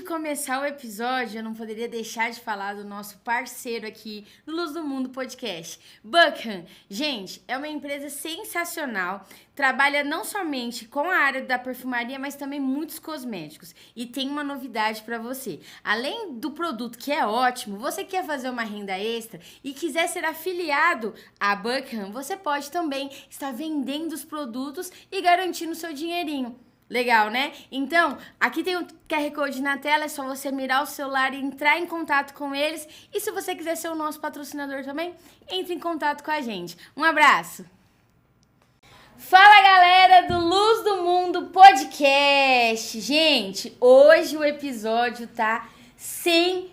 de começar o episódio, eu não poderia deixar de falar do nosso parceiro aqui no Luz do Mundo Podcast, Buchan. Gente, é uma empresa sensacional, trabalha não somente com a área da perfumaria, mas também muitos cosméticos. E tem uma novidade para você. Além do produto que é ótimo, você quer fazer uma renda extra e quiser ser afiliado à Buchan, você pode também estar vendendo os produtos e garantindo o seu dinheirinho. Legal, né? Então, aqui tem o QR Code na tela, é só você mirar o celular e entrar em contato com eles. E se você quiser ser o nosso patrocinador também, entre em contato com a gente. Um abraço! Fala, galera do Luz do Mundo Podcast! Gente, hoje o episódio tá sensacional.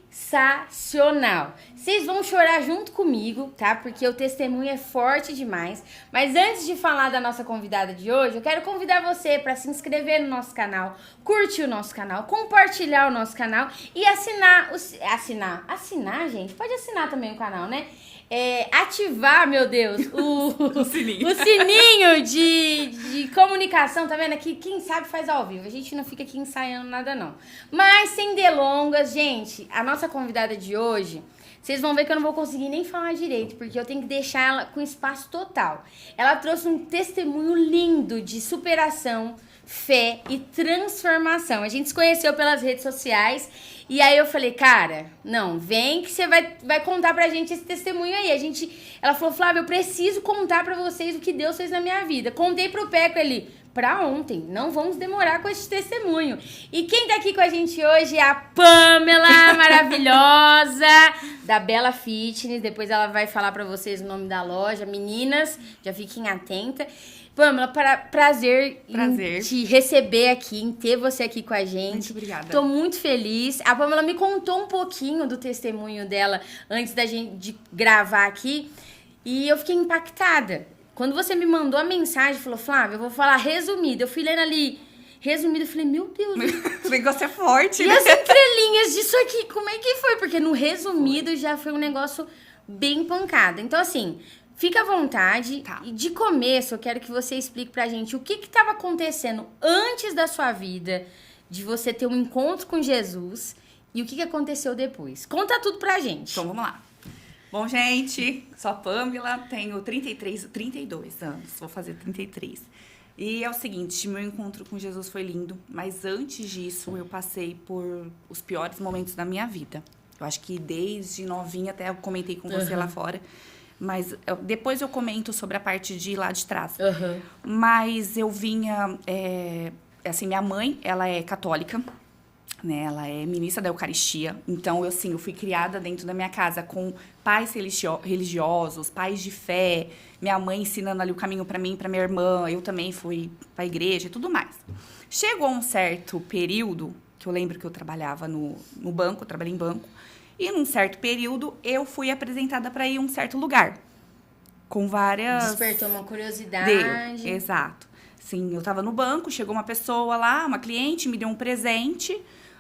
Vocês vão chorar junto comigo, tá? Porque o testemunho é forte demais. Mas antes de falar da nossa convidada de hoje, eu quero convidar você para se inscrever no nosso canal, curtir o nosso canal, compartilhar o nosso canal e assinar, gente? Pode assinar também o canal, né? Ativar, meu Deus, o sininho de comunicação, tá vendo? Aqui, quem sabe faz ao vivo. A gente não fica aqui ensaiando nada, não. Mas, sem delongas, gente, a nossa convidada de hoje, vocês vão ver que eu não vou conseguir nem falar direito, porque eu tenho que deixar ela com espaço total. Ela trouxe um testemunho lindo de superação, fé e transformação. A gente se conheceu pelas redes sociais e aí eu falei, cara, não, vem que você vai contar pra gente esse testemunho aí. Ela falou, Flávia, eu preciso contar pra vocês o que Deus fez na minha vida. Contei pro Peco ali, pra ontem, não vamos demorar com esse testemunho. E quem tá aqui com a gente hoje é a Pamela, maravilhosa, da Bela Fitness. Depois ela vai falar pra vocês o nome da loja. Meninas, já fiquem atentas. Pamela, prazer em te receber aqui, em ter você aqui com a gente. Muito obrigada. Tô muito feliz. A Pamela me contou um pouquinho do testemunho dela antes da gente gravar aqui e eu fiquei impactada. Quando você me mandou a mensagem, falou, Flávia, eu vou falar resumido. Eu fui lendo ali, resumido, eu falei, meu Deus. O negócio é forte, e né? as entrelinhas disso aqui, como é que foi? Porque no resumido já foi um negócio bem pancada. Então, assim, fica à vontade. Tá. E de começo, eu quero que você explique pra gente o que estava acontecendo antes da sua vida, de você ter um encontro com Jesus, e o que aconteceu depois. Conta tudo pra gente. Então, vamos lá. Bom, gente, sou a Pamela, tenho 32 anos, vou fazer 33. E é o seguinte, meu encontro com Jesus foi lindo, mas antes disso eu passei por os piores momentos da minha vida. Eu acho que desde novinha, até eu comentei com você lá fora, mas depois eu comento sobre a parte de lá de trás. Mas eu vinha, assim, minha mãe, ela é católica, né, ela é ministra da Eucaristia, então eu fui criada dentro da minha casa com pais religiosos, pais de fé, minha mãe ensinando ali o caminho para mim, para minha irmã, eu também fui para a igreja e tudo mais. Chegou um certo período, que eu lembro que eu trabalhava no banco, eu trabalhei em banco, e num certo período eu fui apresentada para ir a um certo lugar, com várias... Despertou uma curiosidade. Deu, exato. Sim, eu tava no banco, chegou uma pessoa lá, uma cliente, me deu um presente.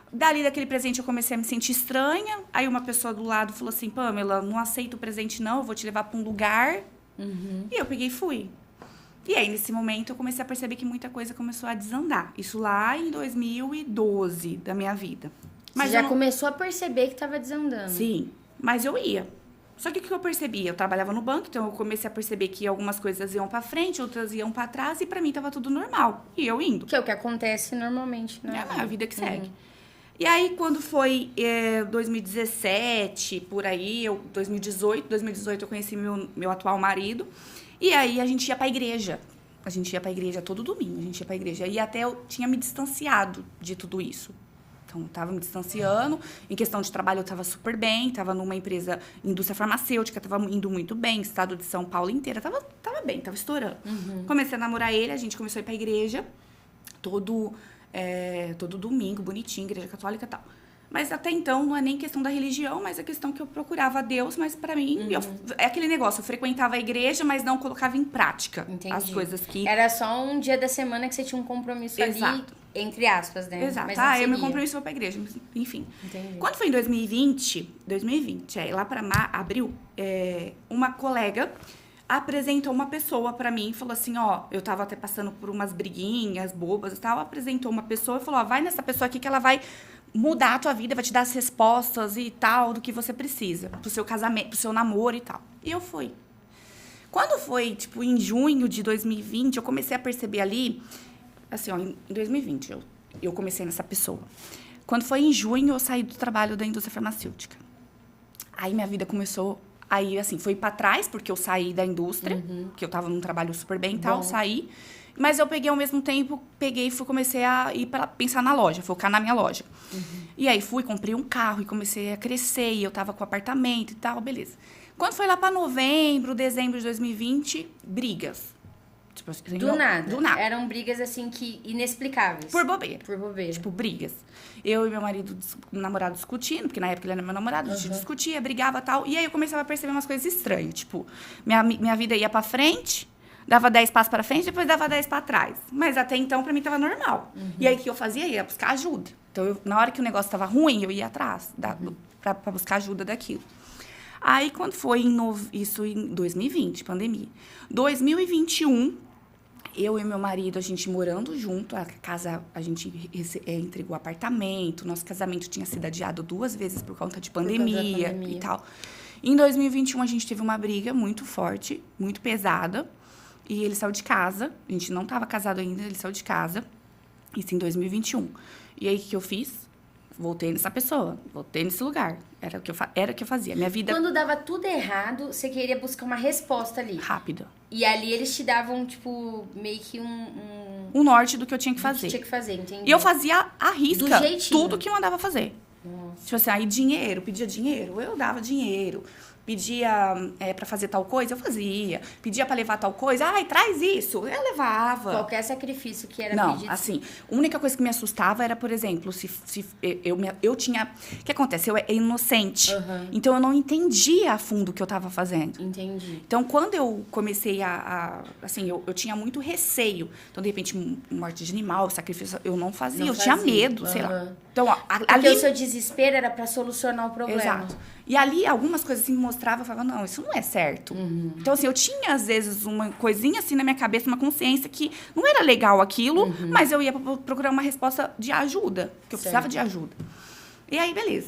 Dali daquele presente eu comecei a me sentir estranha. Aí uma pessoa do lado falou assim, Pamela, não aceito o presente não, eu vou te levar para um lugar. E eu peguei e fui. E aí, nesse momento, eu comecei a perceber que muita coisa começou a desandar. Isso lá em 2012 da minha vida. Mas você já começou a perceber que tava desandando. Sim, mas eu ia. Só que o que eu percebi? Eu trabalhava no banco, então eu comecei a perceber que algumas coisas iam pra frente, outras iam pra trás, e pra mim tava tudo normal. E eu indo. Que é o que acontece normalmente, né? É a vida que segue. E aí, quando foi 2017, por aí, 2018 eu conheci meu atual marido. E aí, a gente ia pra igreja. A gente ia pra igreja todo domingo, a gente ia pra igreja. E até eu tinha me distanciado de tudo isso. Então, eu tava me distanciando. Em questão de trabalho, eu tava super bem. Tava numa empresa, indústria farmacêutica, tava indo muito bem. Estado de São Paulo inteira, tava bem, tava estourando. Comecei a namorar ele, a gente começou a ir pra igreja. Todo domingo, bonitinho, igreja católica e tal. Mas até então, não é nem questão da religião, mas a questão que eu procurava a Deus, mas pra mim, é aquele negócio, eu frequentava a igreja, mas não colocava em prática. Entendi. As coisas que... Era só um dia da semana que você tinha um compromisso ali, entre aspas, né? Exato. Mas Meu compromisso foi pra igreja, enfim. Entendi. Quando foi em 2020, lá pra abril, uma colega apresentou uma pessoa pra mim, falou assim, ó, eu tava até passando por umas briguinhas bobas e tal, apresentou uma pessoa e falou, ó, vai nessa pessoa aqui que ela vai mudar a tua vida, vai te dar as respostas e tal do que você precisa. Pro seu casamento, pro seu namoro e tal. E eu fui. Quando foi, tipo, em junho de 2020, eu comecei a perceber ali... Assim, ó, em 2020, eu comecei nessa pessoa. Quando foi em junho, eu saí do trabalho da indústria farmacêutica. Aí minha vida começou... Aí, assim, foi pra trás, porque eu saí da indústria, que eu tava num trabalho super bem e tal, saí. Mas eu peguei, ao mesmo tempo, comecei a ir para pensar na loja, focar na minha loja. E aí, comprei um carro e comecei a crescer, e eu tava com apartamento e tal, beleza. Quando foi lá pra novembro, dezembro de 2020, brigas. Tipo, assim, Do nada. Do nada. Eram brigas, assim, que inexplicáveis. Por bobeira. Por bobeira. Tipo, brigas. Eu e meu marido, namorado, discutindo, porque na época ele era meu namorado, a gente discutia, brigava e tal. E aí eu começava a perceber umas coisas estranhas. Tipo, minha vida ia pra frente, dava 10 passos pra frente, depois dava 10 pra trás. Mas até então, pra mim, tava normal. E aí, o que eu fazia? Eu ia buscar ajuda. Então, na hora que o negócio tava ruim, eu ia atrás pra buscar ajuda daquilo. Aí, quando foi isso em 2020, pandemia. 2021... Eu e meu marido, a gente morando junto, a casa, a gente entregou apartamento, nosso casamento tinha sido adiado 2 vezes por conta de pandemia e tal. Em 2021, a gente teve uma briga muito forte, muito pesada, e ele saiu de casa, a gente não estava casado ainda, ele saiu de casa, isso em 2021. E aí, o que eu fiz? Voltei nessa pessoa, voltei nesse lugar. Era o que eu fazia. Minha vida... Quando dava tudo errado, você queria buscar uma resposta ali. Rápida. E ali eles te davam, tipo, meio que um norte do que eu tinha que fazer. Que tinha que fazer, entendi. E eu fazia à risca do jeitinho. tudo que eu mandava fazer. Nossa. Tipo assim, aí dinheiro, pedia dinheiro, eu dava dinheiro. Pedia pra fazer tal coisa, eu fazia. Pedia pra levar tal coisa, ai, traz isso, eu levava. Qualquer sacrifício que era Não, pedido. assim, a única coisa que me assustava era, por exemplo, se eu tinha... O que acontece? Eu era inocente. Então, eu não entendia a fundo o que eu tava fazendo. Entendi. Então, quando eu comecei assim, eu tinha muito receio. Então, de repente, morte de animal, sacrifício, eu não fazia. Eu tinha medo, sei lá. Então, Porque o seu desespero era pra solucionar o problema. Exato. E ali, algumas coisas assim, mostrava, eu falava, não, isso não é certo. Então, assim, eu tinha, às vezes, uma coisinha assim na minha cabeça, uma consciência que não era legal aquilo, mas eu ia procurar uma resposta de ajuda, que eu precisava de ajuda. E aí, beleza.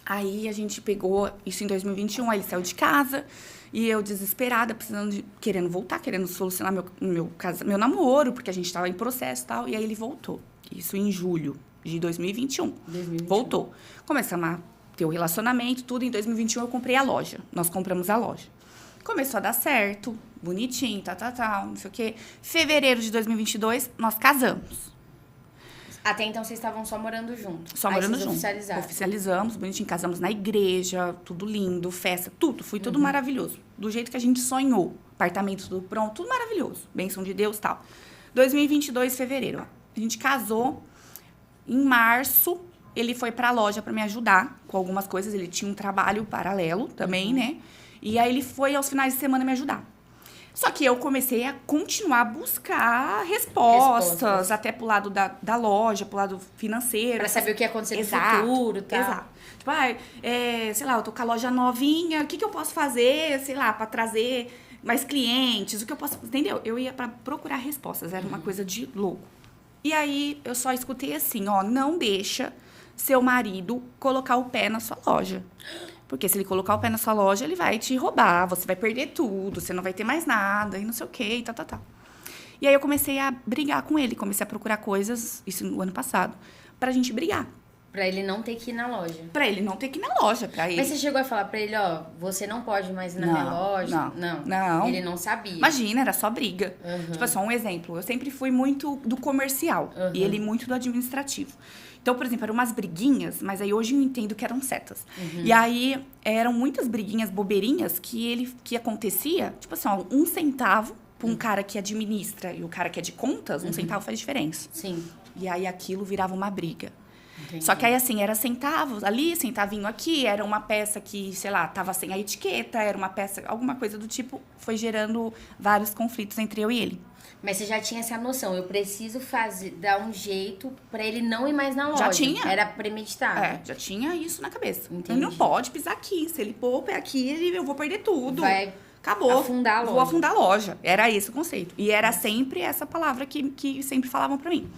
Aí, a gente pegou isso em 2021, aí ele saiu de casa, e eu desesperada, querendo voltar, querendo solucionar meu namoro, porque a gente estava em processo e tal, e aí ele voltou. Isso em julho de 2021. Voltou. Começamos a ter o relacionamento, tudo. Em 2021 eu comprei a loja. Nós compramos a loja. Começou a dar certo, bonitinho, não sei o quê. Fevereiro de 2022, nós casamos. Até então vocês estavam só morando juntos. Só morando juntos. Oficializaram. Oficializamos, bonitinho. Casamos na igreja, tudo lindo, festa, tudo. Foi tudo maravilhoso. Do jeito que a gente sonhou. Apartamento tudo pronto, tudo maravilhoso. Bênção de Deus e tal. 2022, fevereiro. A gente casou. Em março, ele foi pra loja pra me ajudar com algumas coisas. Ele tinha um trabalho paralelo também, né? E aí, ele foi aos finais de semana me ajudar. Só que eu comecei a continuar a buscar respostas. Até pro lado da loja, pro lado financeiro. Pra saber o que ia acontecer no futuro e tal. Exato. Tipo, sei lá, eu tô com a loja novinha, o que eu posso fazer, sei lá, pra trazer mais clientes, o que eu posso... Entendeu? Eu ia pra procurar respostas, era uma coisa de louco. E aí, eu só escutei assim, ó, não deixa seu marido colocar o pé na sua loja. Porque se ele colocar o pé na sua loja, ele vai te roubar, você vai perder tudo, você não vai ter mais nada, e não sei o quê, e tal. E aí, eu comecei a brigar com ele, comecei a procurar coisas, isso no ano passado, pra gente brigar. Pra ele não ter que ir na loja. Pra ele não ter que ir na loja, pra ele... Mas você chegou a falar pra ele, ó, você não pode mais ir na minha loja? Não. Ele não sabia. Imagina, era só briga. Tipo, só um exemplo. Eu sempre fui muito do comercial e ele muito do administrativo. Então, por exemplo, eram umas briguinhas, mas aí hoje eu entendo que eram setas. E aí, eram muitas briguinhas, bobeirinhas, que acontecia, tipo assim, ó, 1 centavo pra um cara que administra e o cara que é de contas, 1 centavo faz diferença. Sim. E aí, aquilo virava uma briga. Entendi. Só que aí, assim, era centavos ali, centavinho aqui, era uma peça que, sei lá, tava sem a etiqueta, era uma peça, alguma coisa do tipo, foi gerando vários conflitos entre eu e ele. Mas você já tinha essa noção, eu preciso dar um jeito pra ele não ir mais na loja. Já tinha. Era premeditado. Já tinha isso na cabeça. Entendi. Ele não pode pisar aqui, se ele pôr o pé aqui, eu vou perder tudo. Vai Acabou. afundar a loja. Vou afundar a loja. Era esse o conceito. E era sempre essa palavra que sempre falavam pra mim.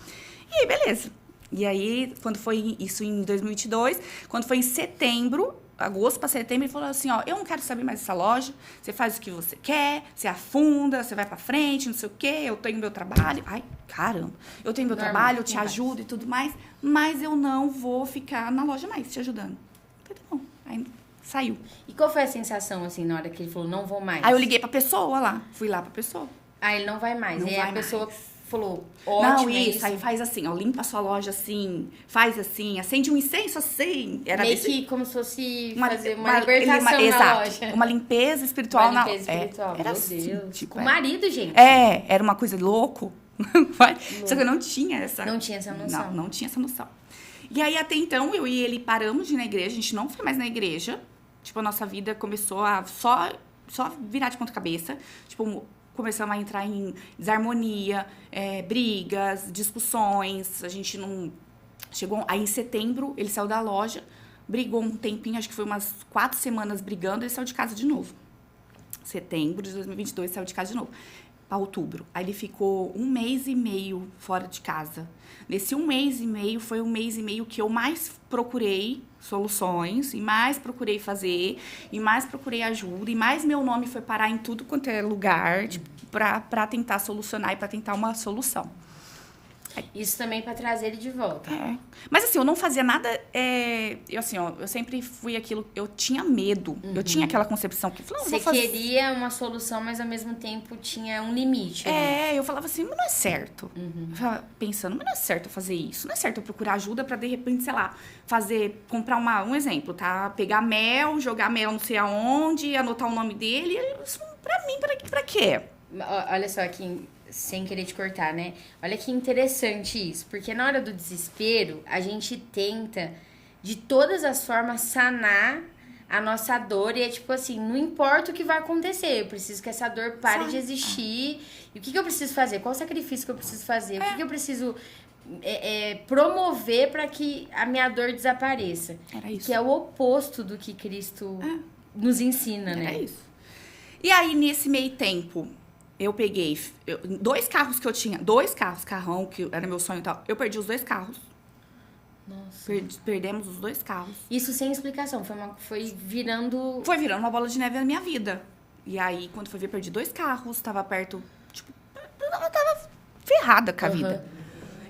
E aí, beleza. E aí, quando foi isso em 2022, quando foi em setembro, agosto para setembro, ele falou assim, ó, eu não quero saber mais dessa loja, você faz o que você quer, você afunda, você vai pra frente, não sei o quê, eu tenho meu trabalho. Ai, caramba, eu tenho meu trabalho, eu te ajudo e tudo mais, mas eu não vou ficar na loja mais te ajudando. Eu falei, tá bom. Aí saiu. E qual foi a sensação, assim, na hora que ele falou, não vou mais? Aí eu liguei pra pessoa lá, fui lá pra pessoa. Ah, ele não vai mais. Não e aí vai a pessoa mais. falou, ótimo, Não, isso, aí faz assim, ó, limpa a sua loja assim, faz assim, acende um incenso assim. Era meio desse... que como se fosse fazer uma libertação na exato, loja. uma limpeza espiritual Uma limpeza espiritual, era meu assim, Deus. tipo, Com o marido, gente. era uma coisa louco. Só que eu não tinha essa... Não tinha essa noção. Não tinha essa noção. E aí, até então, eu e ele paramos de ir na igreja, a gente não foi mais na igreja. Tipo, a nossa vida começou a só virar de ponta cabeça. Tipo, começamos a entrar em desarmonia, brigas, discussões. A gente não... Chegou... Aí, em setembro, ele saiu da loja, brigou um tempinho, acho que foi umas 4 semanas brigando, ele saiu de casa de novo. Setembro de 2022, saiu de casa de novo. Para outubro. Aí, ele ficou 1 mês e meio fora de casa. Nesse 1 mês e meio, foi 1 mês e meio que eu mais procurei soluções, e mais procurei fazer, e mais procurei ajuda, e mais meu nome foi parar em tudo quanto é lugar, tipo, pra tentar solucionar e pra tentar uma solução. Isso também pra trazer ele de volta. Mas assim, eu não fazia nada, eu sempre fui aquilo, eu tinha medo, eu tinha aquela concepção que... Você queria uma solução, mas ao mesmo tempo tinha um limite. Né? Eu falava assim, mas não é certo. Eu ficava pensando, mas não é certo eu fazer isso, não é certo eu procurar ajuda pra de repente, sei lá, comprar um exemplo, tá? Pegar mel, jogar mel não sei aonde, anotar o nome dele, isso pra mim, pra quê? Olha só aqui... Sem querer te cortar, né? Olha que interessante isso. Porque na hora do desespero, a gente tenta, de todas as formas, sanar a nossa dor. E é tipo assim, não importa o que vai acontecer. Eu preciso que essa dor pare de existir. E o que eu preciso fazer? Qual o sacrifício que eu preciso fazer? O que eu preciso promover para que a minha dor desapareça? Era isso. Que é o oposto do que Cristo nos ensina, né? É isso. E aí, nesse meio tempo... Eu peguei 2 carros que eu tinha, 2 carros, carrão, que era meu sonho e tal. Eu perdi os 2 carros. Nossa. Perdemos os 2 carros. Isso sem explicação, foi virando... Foi virando uma bola de neve na minha vida. E aí, quando foi ver, perdi 2 carros, tava perto, tipo, eu tava ferrada com a vida.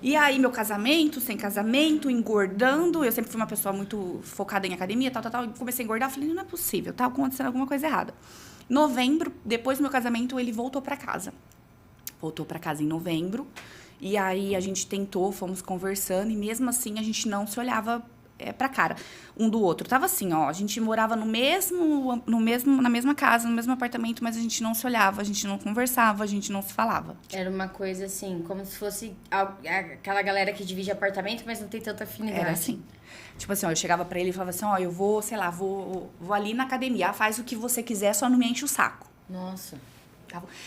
E aí, meu casamento, sem casamento, engordando. Eu sempre fui uma pessoa muito focada em academia, tal. E comecei a engordar, falei, não é possível, tá acontecendo alguma coisa errada. Novembro, depois do meu casamento, ele voltou pra casa. Voltou pra casa em novembro. E aí, a gente tentou, fomos conversando. E mesmo assim, a gente não se olhava pra cara um do outro. Tava assim, ó. A gente morava na mesma casa, no mesmo apartamento. Mas a gente não se olhava, a gente não conversava, a gente não se falava. Era uma coisa assim, como se fosse aquela galera que divide apartamento, mas não tem tanta afinidade. Era assim. Tipo assim, ó, eu chegava pra ele e falava assim, ó, eu vou, sei lá, vou ali na academia, faz o que você quiser, só não me enche o saco. Nossa.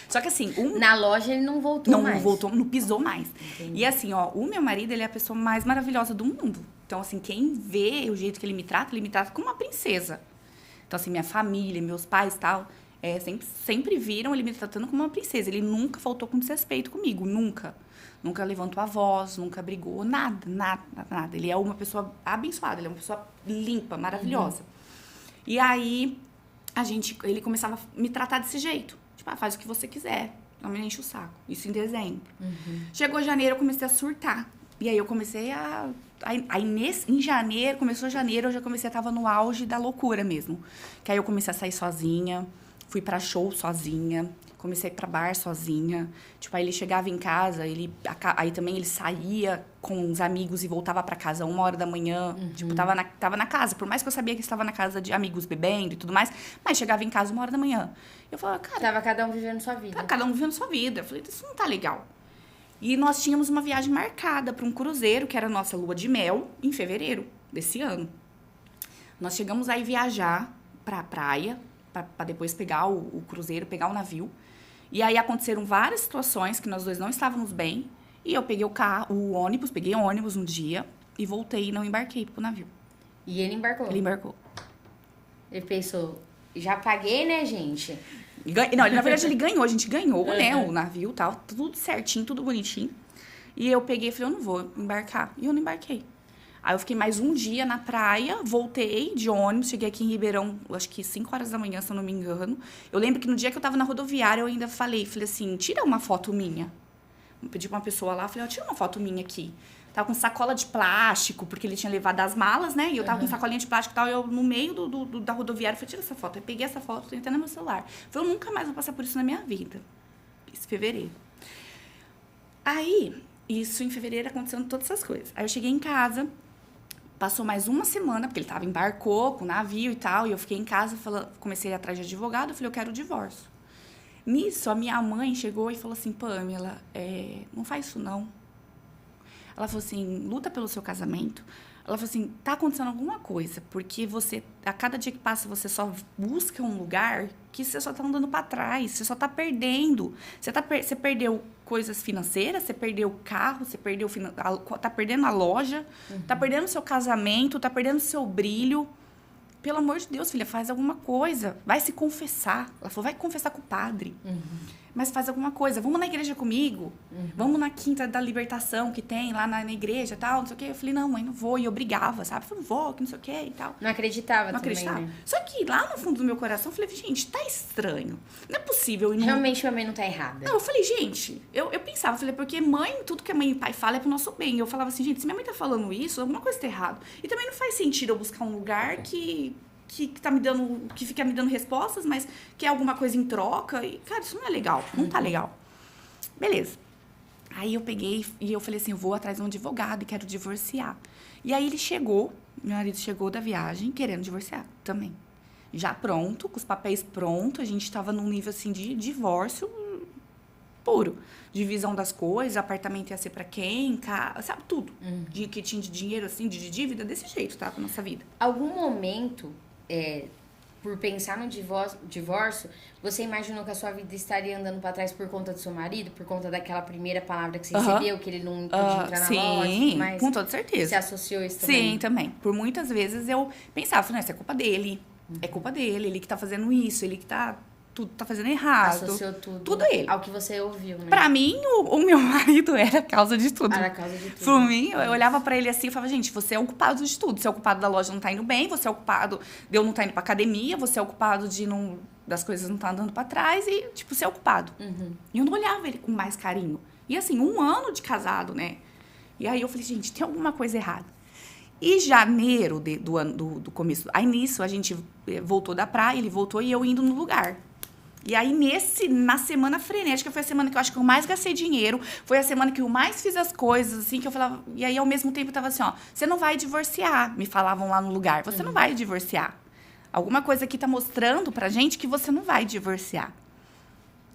Só que assim, na loja ele não voltou mais. Não voltou, não pisou mais. Entendi. E assim, ó, o meu marido, ele é a pessoa mais maravilhosa do mundo. Então, assim, quem vê o jeito que ele me trata como uma princesa. Então, assim, minha família, meus pais e tal, sempre viram ele me tratando como uma princesa. Ele nunca faltou com desrespeito comigo, nunca. Nunca levantou a voz, nunca brigou, nada. Ele é uma pessoa abençoada, ele é uma pessoa limpa, maravilhosa. E aí, ele começava a me tratar desse jeito. Tipo, faz o que você quiser, não me enche o saco. Isso em dezembro. Chegou janeiro, eu comecei a surtar. E aí, eu comecei em janeiro, começou janeiro, eu já comecei, tava no auge da loucura mesmo. Que aí, eu comecei a sair sozinha, fui pra show sozinha. Comecei a ir pra bar sozinha. Tipo, aí ele chegava em casa, aí também ele saía com os amigos e voltava pra casa 1h da manhã. Tipo, tava na casa. Por mais que eu sabia que estava na casa de amigos bebendo e tudo mais, mas chegava em casa 1h da manhã. Eu falava, cara... Tava cada um vivendo sua vida. Cada um vivendo sua vida. Eu falei, isso não tá legal. E nós tínhamos uma viagem marcada pra um cruzeiro, que era a nossa lua de mel, em fevereiro desse ano. Nós chegamos aí viajar pra praia, pra depois pegar o cruzeiro, pegar o navio. E aí aconteceram várias situações que nós dois não estávamos bem. E eu peguei peguei ônibus um dia e voltei e não embarquei pro navio. E ele embarcou? Ele embarcou. Ele pensou, já paguei, né, gente? Não, na verdade ele ganhou, a gente ganhou, né, o navio e tal, tudo certinho, tudo bonitinho. E eu peguei e falei, eu não vou embarcar. E eu não embarquei. Aí eu fiquei mais um dia na praia, voltei de ônibus, cheguei aqui em Ribeirão, acho que 5 horas da manhã, se eu não me engano. Eu lembro que no dia que eu tava na rodoviária, eu ainda falei assim, tira uma foto minha. Eu pedi pra uma pessoa lá, falei, tira uma foto minha aqui. Tava com sacola de plástico, porque ele tinha levado as malas, né? E eu tava com sacolinha de plástico e tal, e eu no meio da rodoviária, falei, tira essa foto. Eu peguei essa foto, tentei no meu celular. Falei, eu nunca mais vou passar por isso na minha vida. Isso em fevereiro. Aí, isso em fevereiro acontecendo todas essas coisas. Aí eu cheguei em casa, passou mais uma semana, porque ele embarcou com o navio e tal, e eu fiquei em casa, comecei a ir atrás de advogado, eu falei, eu quero o divórcio. Nisso, a minha mãe chegou e falou assim, Pamela, não faz isso não. Ela falou assim, luta pelo seu casamento. Ela falou assim, tá acontecendo alguma coisa, porque você, a cada dia que passa, você só busca um lugar que você só tá andando para trás, você só tá perdendo. Você perdeu coisas financeiras, você perdeu o carro, você perdeu, tá perdendo a loja, tá perdendo o seu casamento, tá perdendo o seu brilho. Pelo amor de Deus, filha, faz alguma coisa. Vai se confessar. Ela falou, vai confessar com o padre. Mas faz alguma coisa. Vamos na igreja comigo. Vamos na Quinta da Libertação que tem lá na igreja e tal, não sei o quê. Eu falei, não, mãe, não vou. E eu brigava, sabe? Eu falei, vou, que não sei o quê e tal. Não acreditava Não também, acreditava. né? Só que lá no fundo do meu coração, eu falei, gente, tá estranho. Não é possível. Realmente minha mãe não tá errada. Não, eu falei, gente, eu pensava, eu falei, porque mãe, tudo que a mãe e pai falam é pro nosso bem. Eu falava assim, gente, se minha mãe tá falando isso, alguma coisa tá errado. E também não faz sentido eu buscar um lugar que fica me dando respostas, mas que é alguma coisa em troca. E, cara, isso não é legal. Não tá legal. Beleza. Aí eu peguei e eu falei assim, eu vou atrás de um advogado e quero divorciar. E aí ele chegou, meu marido chegou da viagem querendo divorciar também. Já pronto, com os papéis prontos, a gente tava num nível assim de divórcio puro. Divisão das coisas, apartamento ia ser pra quem, sabe, tudo. De que tinha de dinheiro, assim, de dívida, desse jeito, tá? Pra nossa vida. Algum momento, por pensar no divórcio, você imaginou que a sua vida estaria andando pra trás por conta do seu marido? Por conta daquela primeira palavra que você recebeu, que ele não podia entrar na loja e tudo mais? Com toda certeza. Você associou isso também? Sim, também. Por muitas vezes eu pensava, não, isso é culpa dele. É culpa dele, ele que tá fazendo isso, ele que tá fazendo errado. Associou tudo. Tudo ele. Ao que você ouviu, né? Pra mim, o meu marido era a causa de tudo. Era a causa de tudo. Por mim, eu olhava pra ele assim e falava, gente, você é o culpado de tudo. Você é o culpado da loja não tá indo bem, você é o culpado de eu não tá indo pra academia, você é o culpado das coisas não tá andando pra trás e, tipo, você é o culpado. E eu não olhava ele com mais carinho. E assim, 1 ano de casado, né? E aí eu falei, gente, tem alguma coisa errada. E janeiro do começo, aí nisso a gente voltou da praia, ele voltou e eu indo no lugar. E aí, na semana frenética, foi a semana que eu acho que eu mais gastei dinheiro, foi a semana que eu mais fiz as coisas, assim, que eu falava... E aí, ao mesmo tempo, eu tava assim, ó, você não vai divorciar, me falavam lá no lugar, você não vai divorciar. Alguma coisa aqui tá mostrando pra gente que você não vai divorciar.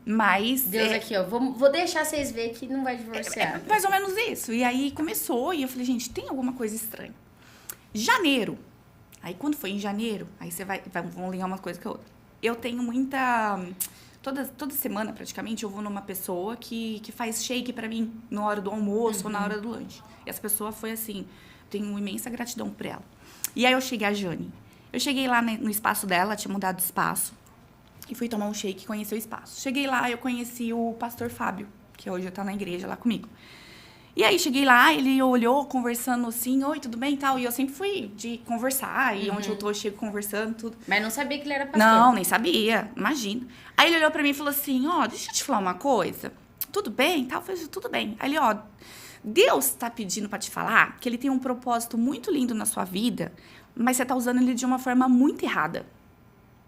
Mas... Deus aqui, ó, vou deixar vocês verem que não vai divorciar. Mais ou menos isso. E aí, começou, e eu falei, gente, tem alguma coisa estranha. Janeiro. Aí, quando foi em janeiro, aí você vamos ligar uma coisa com a outra. Eu tenho muita... Toda semana, praticamente, eu vou numa pessoa que faz shake pra mim na hora do almoço ou na hora do lanche. E essa pessoa foi assim... Tenho uma imensa gratidão por ela. E aí, eu cheguei a Jane. Eu cheguei lá no espaço dela, tinha mudado de espaço. E fui tomar um shake e conheci o espaço. Cheguei lá, eu conheci o pastor Fábio, que hoje tá na igreja lá comigo. E aí, cheguei lá, ele olhou, conversando assim, oi, tudo bem e tal. E eu sempre fui de conversar, e onde eu tô, eu chego conversando, tudo. Mas não sabia que ele era pastor. Não, nem sabia, imagina. Aí ele olhou pra mim e falou assim, ó, deixa eu te falar uma coisa. Tudo bem e tal? Eu falei, tudo bem. Aí ele, ó, Deus tá pedindo pra te falar que ele tem um propósito muito lindo na sua vida, mas você tá usando ele de uma forma muito errada.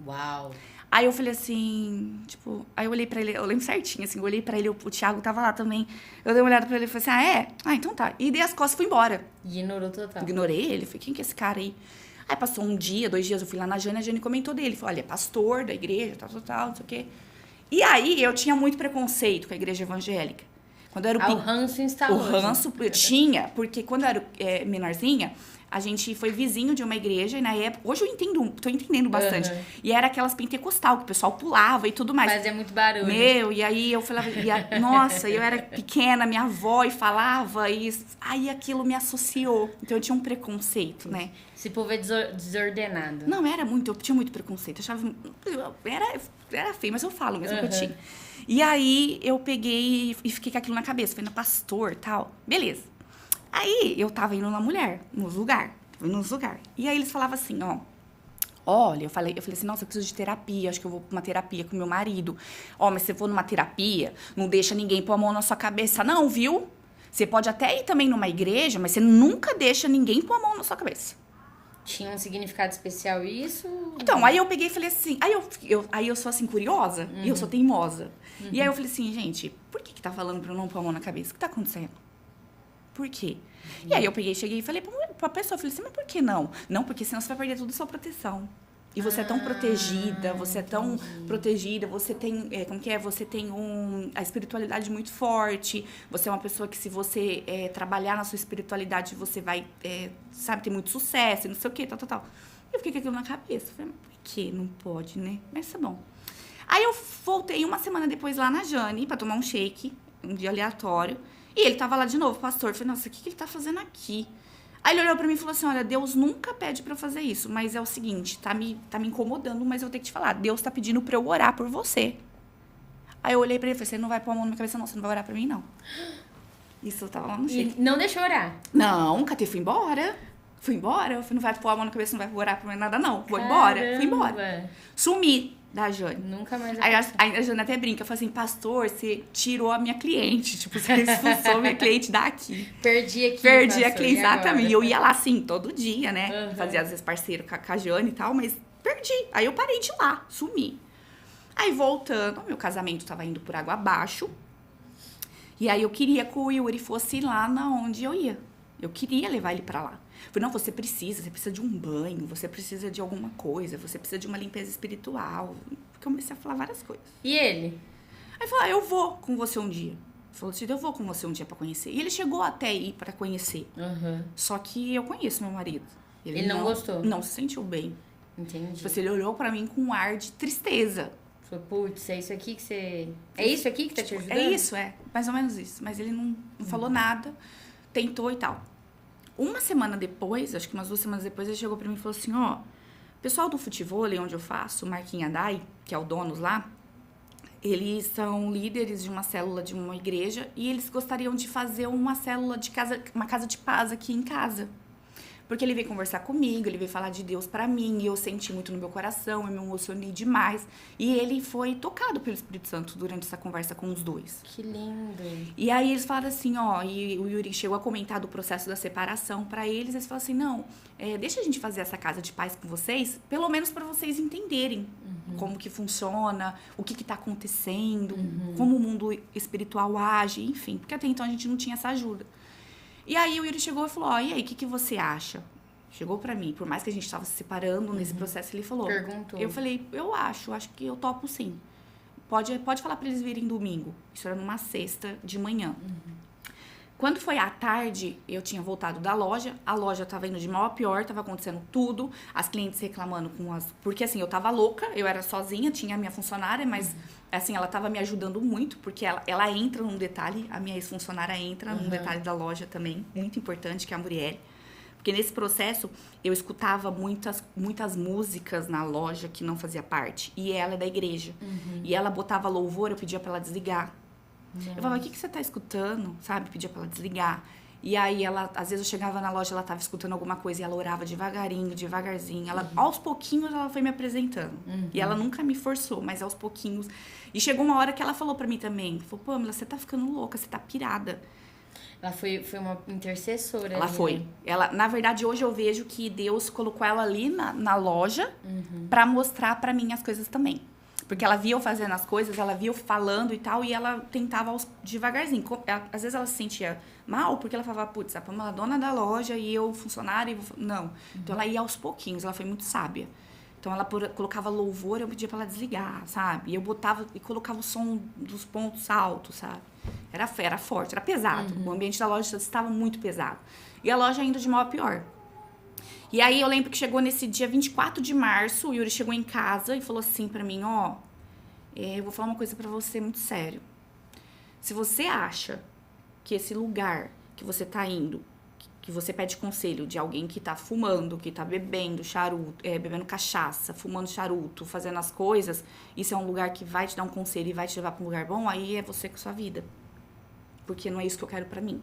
Uau. Aí eu falei assim, tipo... Aí eu olhei pra ele, eu lembro certinho, assim. Eu olhei pra ele, o Thiago tava lá também. Eu dei uma olhada pra ele e falei assim, ah, é? Ah, então tá. E dei as costas e fui embora. Ignorou total. Ignorei ele. Falei, quem que é esse cara aí? Aí passou 1 dia, 2 dias, eu fui lá na Jane, a Jane comentou dele. Falou, olha, é pastor da igreja, tal, não sei o quê. E aí, eu tinha muito preconceito com a igreja evangélica. Quando eu era o ranço instalou. O ranço eu tinha, porque quando eu era menorzinha... A gente foi vizinho de uma igreja e na época... Hoje tô entendendo bastante. E era aquelas pentecostal que o pessoal pulava e tudo mais. Fazia muito barulho. E aí eu falava... nossa, eu era pequena, minha avó e falava e aí aquilo me associou. Então eu tinha um preconceito, né? Esse povo é desordenado. Não, eu tinha muito preconceito. Eu achava... Era feio, mas eu falo mesmo que eu tinha. E aí eu peguei e fiquei com aquilo na cabeça. Falei, pastor e tal. Beleza. Aí, eu tava indo na mulher, nos lugares. E aí, eles falavam assim, ó. Olha, eu falei assim, nossa, eu preciso de terapia. Acho que eu vou pra uma terapia com meu marido. Ó, mas se você for numa terapia, não deixa ninguém pôr a mão na sua cabeça, não, viu? Você pode até ir também numa igreja, mas você nunca deixa ninguém pôr a mão na sua cabeça. Tinha um significado especial isso? Então, aí eu peguei e falei assim... Aí eu sou, assim, curiosa. E eu sou teimosa. E aí, eu falei assim, gente, por que tá falando pra eu não pôr a mão na cabeça? O que tá acontecendo? Por quê? E aí eu cheguei e falei pra pessoa, falei assim, mas por que não? Não, porque senão você vai perder tudo a sua proteção. E você é tão protegida, você tem, Você tem a espiritualidade muito forte, você é uma pessoa que se você trabalhar na sua espiritualidade, você vai, ter muito sucesso, não sei o quê, tal. Eu fiquei com aquilo na cabeça, falei, mas por que não pode, né? Mas tá bom. Aí eu voltei uma semana depois lá na Jane, pra tomar um shake, um dia aleatório. E ele tava lá de novo, o pastor. Eu falei, nossa, o que ele tá fazendo aqui? Aí ele olhou pra mim e falou assim, olha, Deus nunca pede pra eu fazer isso, mas é o seguinte, tá me incomodando, mas eu tenho que te falar, Deus tá pedindo pra eu orar por você. Aí eu olhei pra ele e falei, você não vai pôr a mão na minha cabeça, não, você não vai orar pra mim, não. Isso eu tava lá no jeito. E não deixou orar? Não, catei, fui embora. Eu falei, não vai pôr a mão na cabeça, não vai orar pra mim nada, não. Vou embora. Fui embora. Sumi da Jane. Nunca mais... Aí a Jane até brinca, fala assim, pastor, você tirou a minha cliente. Tipo, você expulsou a minha cliente daqui. Perdi aqui, Perdi a cliente, exatamente. E eu ia lá, assim, todo dia, né? Fazia, às vezes, parceiro com a Jane e tal, mas perdi. Aí eu parei de ir lá, sumi. Aí, voltando, meu casamento tava indo por água abaixo. E aí, eu queria que o Yuri fosse lá na onde eu ia. Eu queria levar ele pra lá. Falei, não, você precisa de um banho, você precisa de alguma coisa, você precisa de uma limpeza espiritual. Porque eu comecei a falar várias coisas. E ele? Aí ele falou, eu vou com você um dia. Ele falou assim, eu vou com você um dia pra conhecer. E ele chegou até ir pra conhecer. Só que eu conheço meu marido. Ele não gostou? Não se sentiu bem. Entendi. Tipo assim, ele olhou pra mim com um ar de tristeza. Falou, putz, é isso aqui que você... É isso aqui que tá te ajudando? É isso, mais ou menos isso. Mas ele não falou nada, tentou e tal. Uma semana depois, acho que umas 2 semanas depois, ele chegou pra mim e falou assim, ó, pessoal do futevôlei, onde eu faço, o Marquinhos Adai, que é o dono lá, eles são líderes de uma célula de uma igreja e eles gostariam de fazer uma célula de casa, uma casa de paz aqui em casa. Porque ele veio conversar comigo, ele veio falar de Deus pra mim, e eu senti muito no meu coração, eu me emocionei demais. E ele foi tocado pelo Espírito Santo durante essa conversa com os dois. Que lindo. E aí eles falaram assim, ó, e o Yuri chegou a comentar do processo da separação pra eles, eles falaram assim, não, deixa a gente fazer essa casa de paz com vocês, pelo menos pra vocês entenderem como que funciona, o que tá acontecendo, como o mundo espiritual age, enfim, porque até então a gente não tinha essa ajuda. E aí o Yuri chegou e falou, ó, e aí, o que você acha? Chegou pra mim, por mais que a gente tava se separando nesse processo, ele falou. Perguntou. Eu falei, eu acho que eu topo sim. Pode falar pra eles virem domingo. Isso era numa sexta de manhã. Quando foi à tarde, eu tinha voltado da loja, a loja tava indo de mal a pior, tava acontecendo tudo, as clientes reclamando porque assim, eu tava louca, eu era sozinha, tinha a minha funcionária, mas assim, ela tava me ajudando muito, porque ela entra num detalhe, a minha ex-funcionária entra num detalhe da loja também, muito importante, que é a Muriel. Porque nesse processo, eu escutava muitas músicas na loja que não fazia parte, e ela é da igreja. E ela botava louvor, eu pedia pra ela desligar. Eu falava, o que você tá escutando? Sabe? Pedia pra ela desligar. E aí, às vezes eu chegava na loja, ela tava escutando alguma coisa e ela orava devagarinho, devagarzinho. Aos pouquinhos, ela foi me apresentando. E ela nunca me forçou, mas aos pouquinhos. E chegou uma hora que ela falou pra mim também. Falou, Pamela, você tá ficando louca, você tá pirada. Ela foi uma intercessora. Ela foi. Né? Na verdade, hoje eu vejo que Deus colocou ela ali na loja pra mostrar pra mim as coisas também. Porque ela via eu fazendo as coisas, ela via eu falando e tal, e ela tentava devagarzinho. Às vezes ela se sentia mal, porque ela falava, putz, a Pamela é dona da loja e eu funcionária. Não. Então ela ia aos pouquinhos, ela foi muito sábia. Então ela colocava louvor, eu pedia pra ela desligar, sabe? E eu botava e colocava o som dos pontos altos, sabe? Era forte, era pesado. O ambiente da loja estava muito pesado. E a loja indo de mal a pior. E aí eu lembro que chegou nesse dia 24 de março, o Yuri chegou em casa e falou assim pra mim, ó, eu vou falar uma coisa pra você muito sério. Se você acha que esse lugar que você tá indo, que você pede conselho de alguém que tá fumando, que tá bebendo charuto, bebendo cachaça, fumando charuto, fazendo as coisas, isso é um lugar que vai te dar um conselho e vai te levar pra um lugar bom, aí é você com sua vida. Porque não é isso que eu quero pra mim.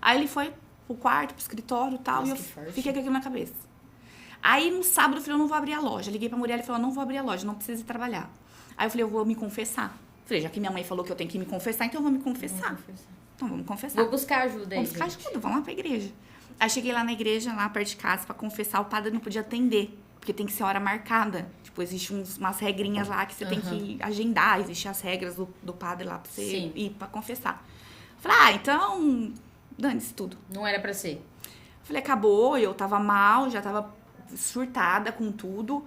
Aí ele foi pro quarto, pro escritório e tal, Nossa, e eu que forte. fiquei com aquilo na cabeça. Aí no sábado eu falei, eu não vou abrir a loja. Liguei pra Muriel e falei, não vou abrir a loja, não preciso ir trabalhar. Aí eu falei, eu vou me confessar. Falei, já que minha mãe falou que eu tenho que me confessar, então eu vou me confessar. Então vamos confessar. Vou buscar ajuda aí, Vamos buscar gente. ajuda, vamos lá pra igreja. Aí cheguei lá na igreja, lá perto de casa, pra confessar, o padre não podia atender, porque tem que ser hora marcada. Tipo, existem umas regrinhas lá que você tem que agendar, existem as regras do padre lá pra você ir pra confessar. Falei, então, dane-se tudo. Não era pra ser. Falei, acabou, eu tava mal, já tava surtada com tudo,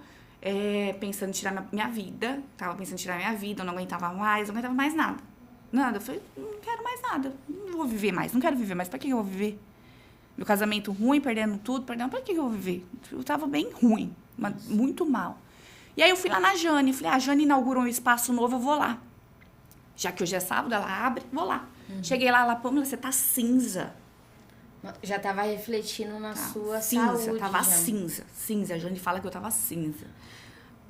pensando em tirar minha vida. Tava pensando em tirar minha vida, eu não aguentava mais nada. Nada, eu falei, não quero mais nada, não vou viver mais, não quero viver mais, pra que eu vou viver? Meu casamento ruim, perdendo tudo, pra que eu vou viver? Eu tava bem ruim, mas muito mal. E aí eu fui lá na Jane, falei, a Jane inaugurou um espaço novo, eu vou lá. Já que hoje é sábado, ela abre, vou lá. Cheguei lá, ela, Pâmela, você tá cinza. Já tava refletindo na sua cinza, saúde. tava já. cinza. A Jane fala que eu tava cinza.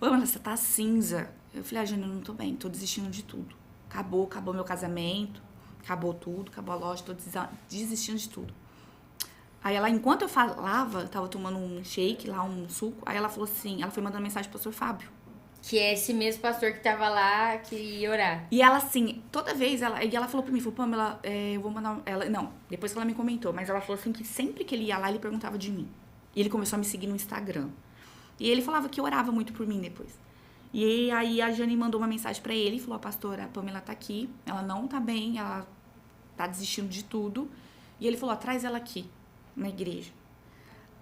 Pâmela, você tá cinza. Eu falei, Jane, eu não tô bem, tô desistindo de tudo. Acabou meu casamento, acabou tudo, acabou a loja, tô desistindo de tudo. Aí ela, enquanto eu falava, tava tomando um shake lá, um suco, aí ela falou assim, ela foi mandando mensagem pro pastor Fábio. Que é esse mesmo pastor que tava lá, que ia orar. E ela, assim, toda vez, ela falou pra mim, falou, Pâmela, eu vou mandar... Não, depois que ela me comentou, mas ela falou assim que sempre que ele ia lá, ele perguntava de mim. E ele começou a me seguir no Instagram. E ele falava que orava muito por mim depois. E aí a Jane mandou uma mensagem pra ele e falou, a pastora, a Pâmela tá aqui, ela não tá bem, ela tá desistindo de tudo. E ele falou, traz ela aqui, na igreja.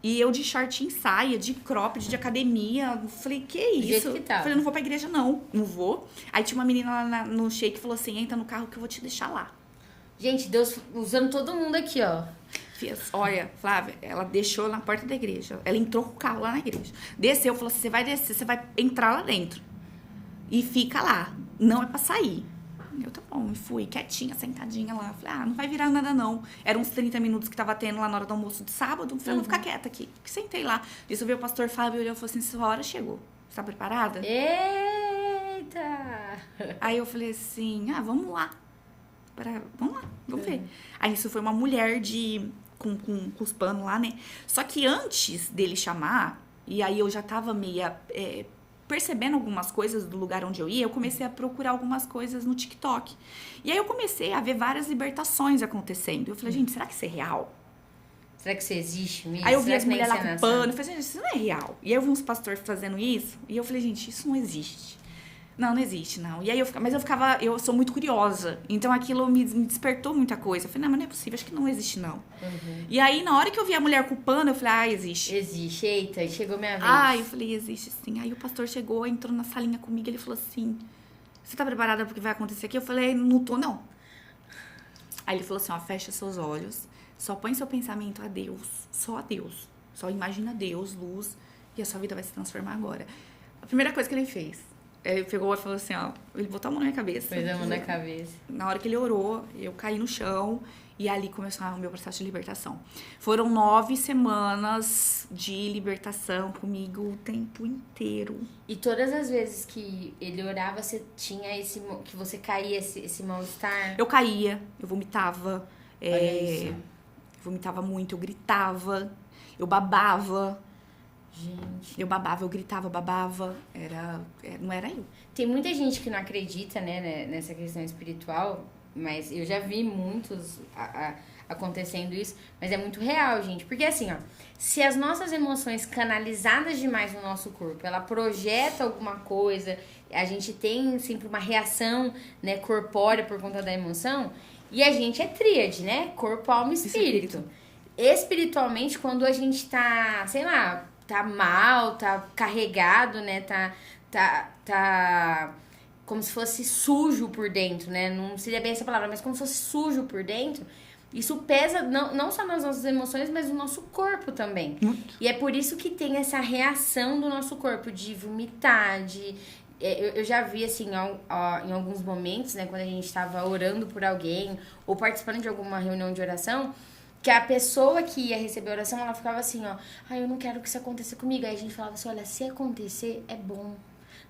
E eu de shortinho, saia, de cropped, de academia. Falei, que Do jeito isso? que tava. Falei, não vou pra igreja, não vou. Aí tinha uma menina lá no shake que falou assim, entra no carro que eu vou te deixar lá. Gente, Deus usando todo mundo aqui, ó. Olha, Flávia, ela deixou na porta da igreja. Ela entrou com o carro lá na igreja. Desceu, falou assim, você vai descer, você vai entrar lá dentro. E fica lá. Não é pra sair. Eu, tá bom, e fui quietinha, sentadinha lá. Falei, não vai virar nada não. Eram uns 30 minutos que tava tendo lá na hora do almoço de sábado. Falei, vou ficar quieta aqui. Sentei lá. Isso veio o pastor Fábio e olhou e falou assim, sua hora chegou. Você tá preparada? Eita! Aí eu falei assim, vamos lá. Vamos lá, vamos ver. Aí isso foi uma mulher com os panos lá, né? Só que antes dele chamar, e aí eu já tava meia... percebendo algumas coisas do lugar onde eu ia, eu comecei a procurar algumas coisas no TikTok. E aí eu comecei a ver várias libertações acontecendo. Eu falei, gente, será que isso é real? Será que isso existe mesmo? Aí eu vi Será as que não é mulheres lá com encenação? pano, eu falei, gente, isso não é real. E aí eu vi uns pastores fazendo isso, e eu falei, gente, isso não existe. Não existe, não. E aí eu sou muito curiosa. Então aquilo me despertou muita coisa. Eu falei, não, mas não é possível, acho que não existe, não. E aí, na hora que eu vi a mulher com pano, eu falei, existe. Existe, eita, chegou minha vez. Eu falei, existe sim. Aí o pastor chegou, entrou na salinha comigo, ele falou assim, você tá preparada pro que vai acontecer aqui? Eu falei, não tô, não. Aí ele falou assim, fecha seus olhos, só põe seu pensamento a Deus, só a Deus. Só imagina Deus, luz, e a sua vida vai se transformar agora. A primeira coisa que ele fez, ele pegou e falou assim, ele botou a mão na minha cabeça. Pôs a mão na cabeça. Na hora que ele orou, eu caí no chão e ali começou o meu processo de libertação. Foram 9 semanas de libertação comigo o tempo inteiro. E todas as vezes que ele orava, você tinha que você caía esse mal-estar? Eu caía, eu vomitava. Olha isso. Eu vomitava muito, eu gritava, eu babava. Gente. Eu babava, eu gritava, eu babava. Não era eu. Tem muita gente que não acredita, né, nessa questão espiritual, mas eu já vi muitos acontecendo isso, mas é muito real, gente. Porque assim, se as nossas emoções canalizadas demais no nosso corpo, ela projeta alguma coisa, a gente tem sempre uma reação, né, corpórea por conta da emoção, e a gente é tríade, né? Corpo, alma e espírito. Espiritualmente, quando a gente tá, sei lá, tá mal, tá carregado, né? Tá como se fosse sujo por dentro, né? Não seria bem essa palavra, mas como se fosse sujo por dentro. Isso pesa não só nas nossas emoções, mas no nosso corpo também. E é por isso que tem essa reação do nosso corpo de vomitar, eu já vi, assim, em alguns momentos, né, quando a gente estava orando por alguém ou participando de alguma reunião de oração, que a pessoa que ia receber a oração, ela ficava assim, ó, eu não quero que isso aconteça comigo. Aí a gente falava assim, olha, se acontecer, é bom.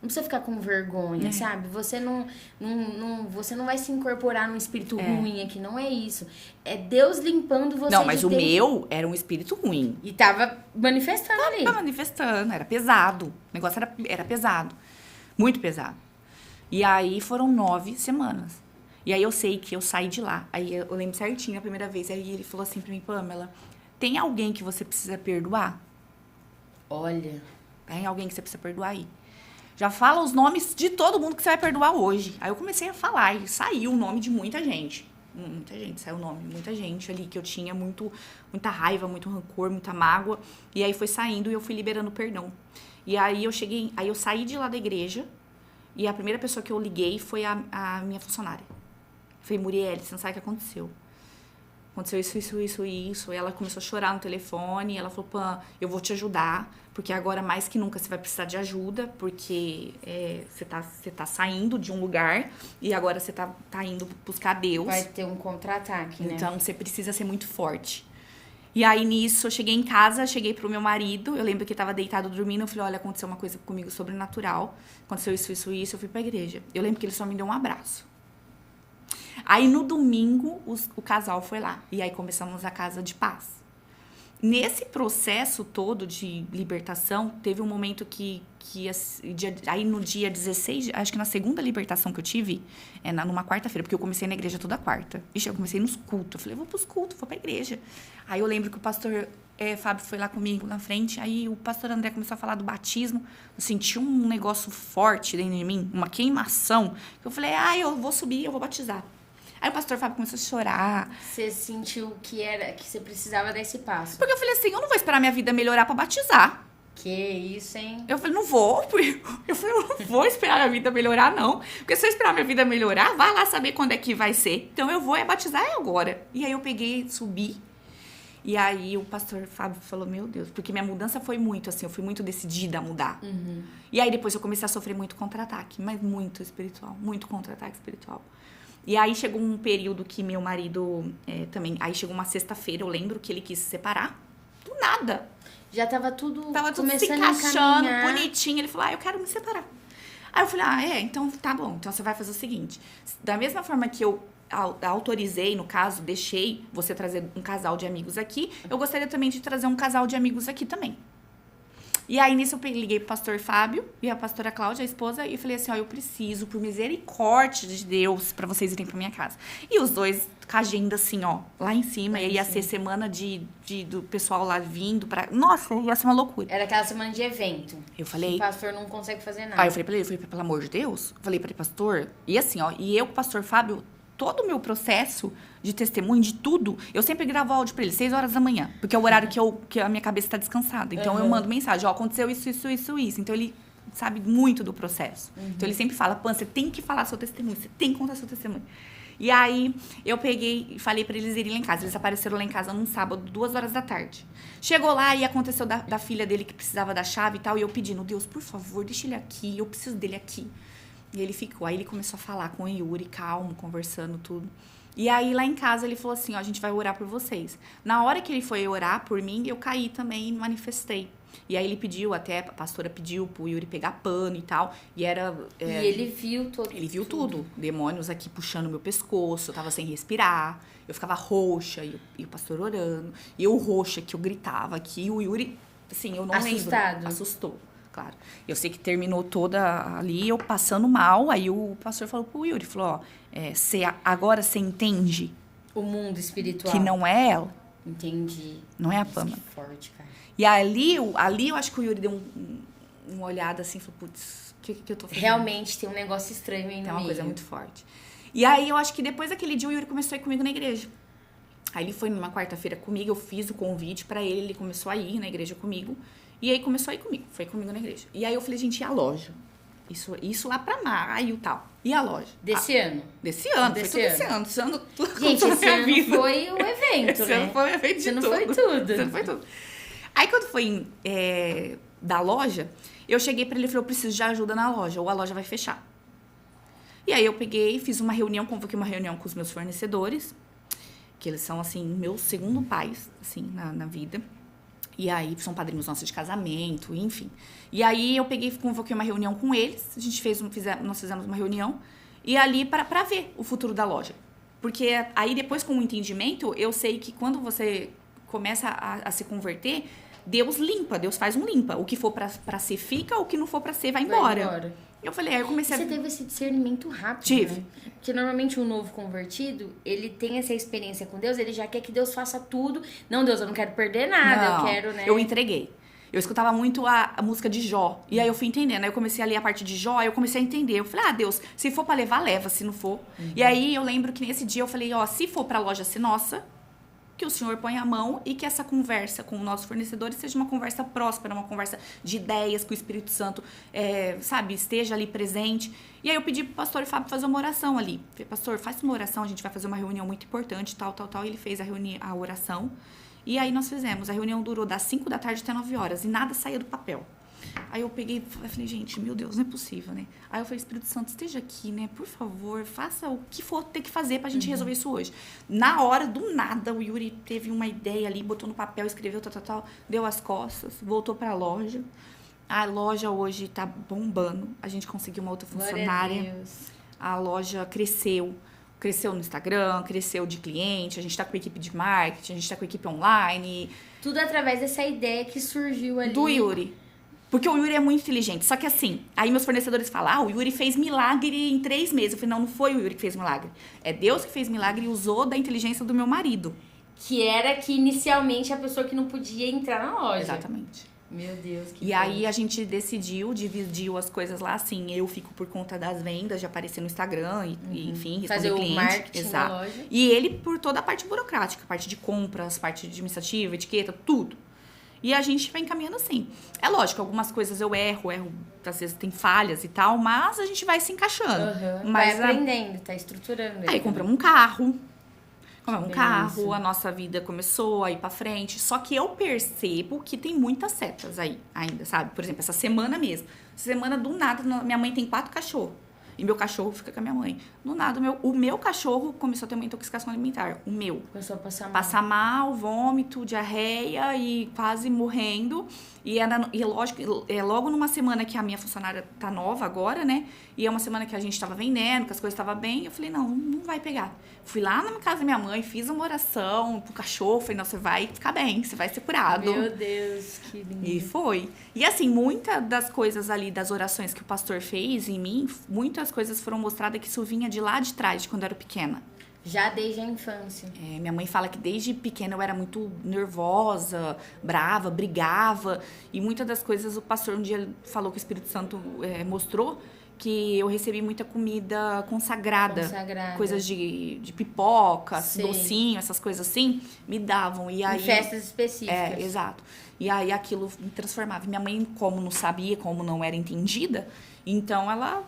Não precisa ficar com vergonha, sabe? Você você não vai se incorporar num espírito ruim aqui, não é isso. É Deus limpando você. Não, mas o meu era um espírito ruim. E tava manifestando ali. Tava manifestando, era pesado. O negócio era pesado. Muito pesado. E aí foram 9 semanas. E aí eu sei que eu saí de lá. Aí eu lembro certinho a primeira vez. Aí ele falou assim pra mim, Pamela, tem alguém que você precisa perdoar? Olha. Tem alguém que você precisa perdoar aí? Já fala os nomes de todo mundo que você vai perdoar hoje. Aí eu comecei a falar e saiu o nome de muita gente. Muita gente, saiu o nome. Muita gente ali que eu tinha muita raiva, muito rancor, muita mágoa. E aí foi saindo e eu fui liberando perdão. E aí eu saí de lá da igreja e a primeira pessoa que eu liguei foi a minha funcionária. Falei, Muriel, você não sabe o que aconteceu. Aconteceu isso. E ela começou a chorar no telefone. E ela falou, Pam, eu vou te ajudar. Porque agora, mais que nunca, você vai precisar de ajuda. Porque você tá saindo de um lugar. E agora você tá indo buscar Deus. Vai ter um contra-ataque, né? Então, você precisa ser muito forte. E aí, nisso, eu cheguei em casa, cheguei pro meu marido. Eu lembro que ele tava deitado dormindo. Eu falei, olha, aconteceu uma coisa comigo sobrenatural. Aconteceu isso. Eu fui pra igreja. Eu lembro que ele só me deu um abraço. Aí, no domingo, o casal foi lá. E aí, começamos a Casa de Paz. Nesse processo todo de libertação, teve um momento aí no dia 16, acho que na segunda libertação que eu tive, numa quarta-feira, porque eu comecei na igreja toda quarta. Ixi, eu comecei nos cultos. Eu falei, vou pros cultos, vou pra igreja. Aí eu lembro que o pastor Fábio foi lá comigo na frente, aí o pastor André começou a falar do batismo. Eu senti um negócio forte dentro de mim, uma queimação. Eu falei, eu vou subir, eu vou batizar. Aí o pastor Fábio começou a chorar. Você sentiu que você precisava desse passo. Porque eu falei assim, eu não vou esperar minha vida melhorar pra batizar. Que isso, hein? Eu falei, não vou. Eu falei, eu não vou esperar minha vida melhorar, não. Porque se eu esperar minha vida melhorar, vai lá saber quando é que vai ser. Então eu vou batizar agora. E aí eu peguei, subi. E aí o pastor Fábio falou, meu Deus, porque minha mudança foi muito assim, eu fui muito decidida a mudar. Uhum. E aí depois eu comecei a sofrer muito contra-ataque, mas muito espiritual, muito contra-ataque espiritual. E aí chegou um período que meu marido também... Aí chegou uma sexta-feira, eu lembro que ele quis se separar. Do nada. Já tava tudo começando se encaixando, bonitinho. Ele falou, eu quero me separar. Aí eu falei, então tá bom. Então você vai fazer o seguinte. Da mesma forma que eu autorizei, no caso, deixei você trazer um casal de amigos aqui, eu gostaria também de trazer um casal de amigos aqui também. E aí, nisso, eu liguei pro pastor Fábio e a pastora Cláudia, a esposa, e falei assim, eu preciso, por misericórdia de Deus, pra vocês irem pra minha casa. E os dois com a agenda assim, lá em cima, e ia ser semana do pessoal lá vindo pra... Nossa, ia ser uma loucura. Era aquela semana de evento. Eu falei... O pastor não consegue fazer nada. Aí eu falei pra ele, pelo amor de Deus, falei pra ele, pastor, e assim, e eu com o pastor Fábio, todo o meu processo de testemunho, de tudo, eu sempre gravo áudio pra ele, 6 horas da manhã. Porque é o horário que a minha cabeça tá descansada. Então, eu mando mensagem, aconteceu isso. Então, ele sabe muito do processo. Então, ele sempre fala, Pan, você tem que falar seu testemunho, você tem que contar seu testemunho. E aí, eu peguei e falei pra eles irem lá em casa. Eles apareceram lá em casa num sábado, 2 horas da tarde. Chegou lá e aconteceu da filha dele que precisava da chave e tal. E eu pedindo, Deus, por favor, deixa ele aqui, eu preciso dele aqui. E ele ficou. Aí ele começou a falar com o Yuri, calmo, conversando, tudo. E aí, lá em casa, ele falou assim, a gente vai orar por vocês. Na hora que ele foi orar por mim, eu caí também e manifestei. E aí, ele pediu, até a pastora pediu pro Yuri pegar pano e tal. E era... E ele viu todo. Ele viu tudo. Demônios aqui puxando meu pescoço, eu tava sem respirar. Eu ficava roxa, e o pastor orando. E eu roxa, que eu gritava aqui. E o Yuri, assim, eu não lembro. Assustou. Claro. Eu sei que terminou toda ali, eu passando mal. Aí o pastor falou pro Yuri, falou, agora você entende? O mundo espiritual. Que não é ela. Entendi. Não é a Pama. Que forte, cara. E ali eu acho que o Yuri deu uma olhada assim, falou, putz, o que eu tô fazendo? Realmente tem um negócio estranho aí no Tem uma meio. coisa muito forte. E aí eu acho que depois daquele dia o Yuri começou a ir comigo na igreja. Aí ele foi numa quarta-feira comigo, eu fiz o convite pra ele começou a ir na igreja comigo. E aí começou a ir comigo, foi comigo na igreja. E aí eu falei, gente, e a loja? Isso lá pra maio e tal. E a loja? Desse ano. Desse ano, Desse foi tudo esse ano. Esse ano Gente, esse ano foi o evento, esse né? ano foi o evento Esse ano de tudo. foi tudo. Esse ano foi tudo. Aí quando foi da loja, eu cheguei pra ele e falei, eu preciso de ajuda na loja, ou a loja vai fechar. E aí eu peguei, fiz uma reunião, convoquei uma reunião com os meus fornecedores, que eles são, assim, meus segundo pais, assim, na vida. E aí, são padrinhos nossos de casamento, enfim. E aí, eu peguei e convoquei uma reunião com eles. A gente nós fizemos uma reunião. E ali, para ver o futuro da loja. Porque aí, depois, com o entendimento, eu sei que quando você começa a se converter, Deus limpa, Deus faz um limpa. O que for pra ser, fica. O que não for pra ser, vai embora. Eu falei, aí eu comecei Você teve esse discernimento rápido, Tive. né? Porque normalmente um novo convertido, ele tem essa experiência com Deus, ele já quer que Deus faça tudo. Não, Deus, eu não quero perder nada, eu quero, né? Eu entreguei. Eu escutava muito a música de Jó. E aí eu fui entendendo. Aí eu comecei a ler a parte de Jó, aí eu comecei a entender. Eu falei, Deus, se for pra levar, leva. Se não for... E aí eu lembro que nesse dia eu falei, se for pra loja ser nossa, que o Senhor põe a mão e que essa conversa com os nossos fornecedores seja uma conversa próspera, uma conversa de ideias, que o Espírito Santo, esteja ali presente. E aí eu pedi pro pastor Fábio fazer uma oração ali. Falei, pastor, faz uma oração, a gente vai fazer uma reunião muito importante, tal. E ele fez a oração. E aí nós fizemos. A reunião durou das 5 da tarde até 9 horas e nada saía do papel. Aí eu peguei e falei, gente, meu Deus, não é possível, né? Aí eu falei, Espírito Santo, esteja aqui, né? Por favor, faça o que for ter que fazer pra gente resolver isso hoje. Na hora, do nada, o Yuri teve uma ideia ali, botou no papel, escreveu, tal, deu as costas, voltou pra loja. A loja hoje tá bombando. A gente conseguiu uma outra funcionária. Glória a Deus. A loja cresceu. Cresceu no Instagram, cresceu de cliente, a gente tá com a equipe de marketing, a gente tá com a equipe online. Tudo através dessa ideia que surgiu ali. Do Yuri. Porque o Yuri é muito inteligente. Só que assim, aí meus fornecedores falam, o Yuri fez milagre em 3 meses. Eu falei, não foi o Yuri que fez milagre. É Deus que fez milagre e usou da inteligência do meu marido. Que era que inicialmente a pessoa que não podia entrar na loja. Exatamente. Meu Deus, que E aí a gente dividiu as coisas lá, assim, eu fico por conta das vendas, de aparecer no Instagram e enfim, fazer responder o cliente. marketing Exato. da loja. E ele por toda a parte burocrática, parte de compras, parte administrativa, etiqueta, tudo. E a gente vai encaminhando assim. É lógico, algumas coisas eu erro, às vezes tem falhas e tal, mas a gente vai se encaixando. Vai Mas aprendendo, tá estruturando. aí compramos um carro. Compramos um carro, Isso. a nossa vida começou a ir pra frente. Só que eu percebo que tem muitas setas aí ainda, sabe? Por exemplo, essa semana mesmo. Semana do nada, minha mãe tem 4 cachorros. E meu cachorro fica com a minha mãe. Do nada, o meu cachorro começou a ter uma intoxicação alimentar. O meu. Começou a passar mal. Passar mal, vômito, diarreia e quase morrendo. E lógico, logo numa semana que a minha funcionária tá nova agora, né? E é uma semana que a gente tava vendendo, que as coisas estavam bem. Eu falei, não vai pegar. Fui lá na casa da minha mãe, fiz uma oração pro cachorro. Falei, não, você vai ficar bem, você vai ser curado. Meu Deus, que lindo. E foi. E assim, muitas das coisas ali, das orações que o pastor fez em mim, muitas coisas foram mostradas que isso vinha de lá de trás, de quando eu era pequena. Já desde a infância. Minha mãe fala que desde pequena eu era muito nervosa, brava, brigava. E muitas das coisas o pastor um dia falou que o Espírito Santo mostrou que eu recebi muita comida consagrada. Coisas de pipoca, Sei. docinho, essas coisas assim, me davam. E aí, Em festas específicas. Exato. E aí aquilo me transformava. Minha mãe, como não sabia, como não era entendida, então ela...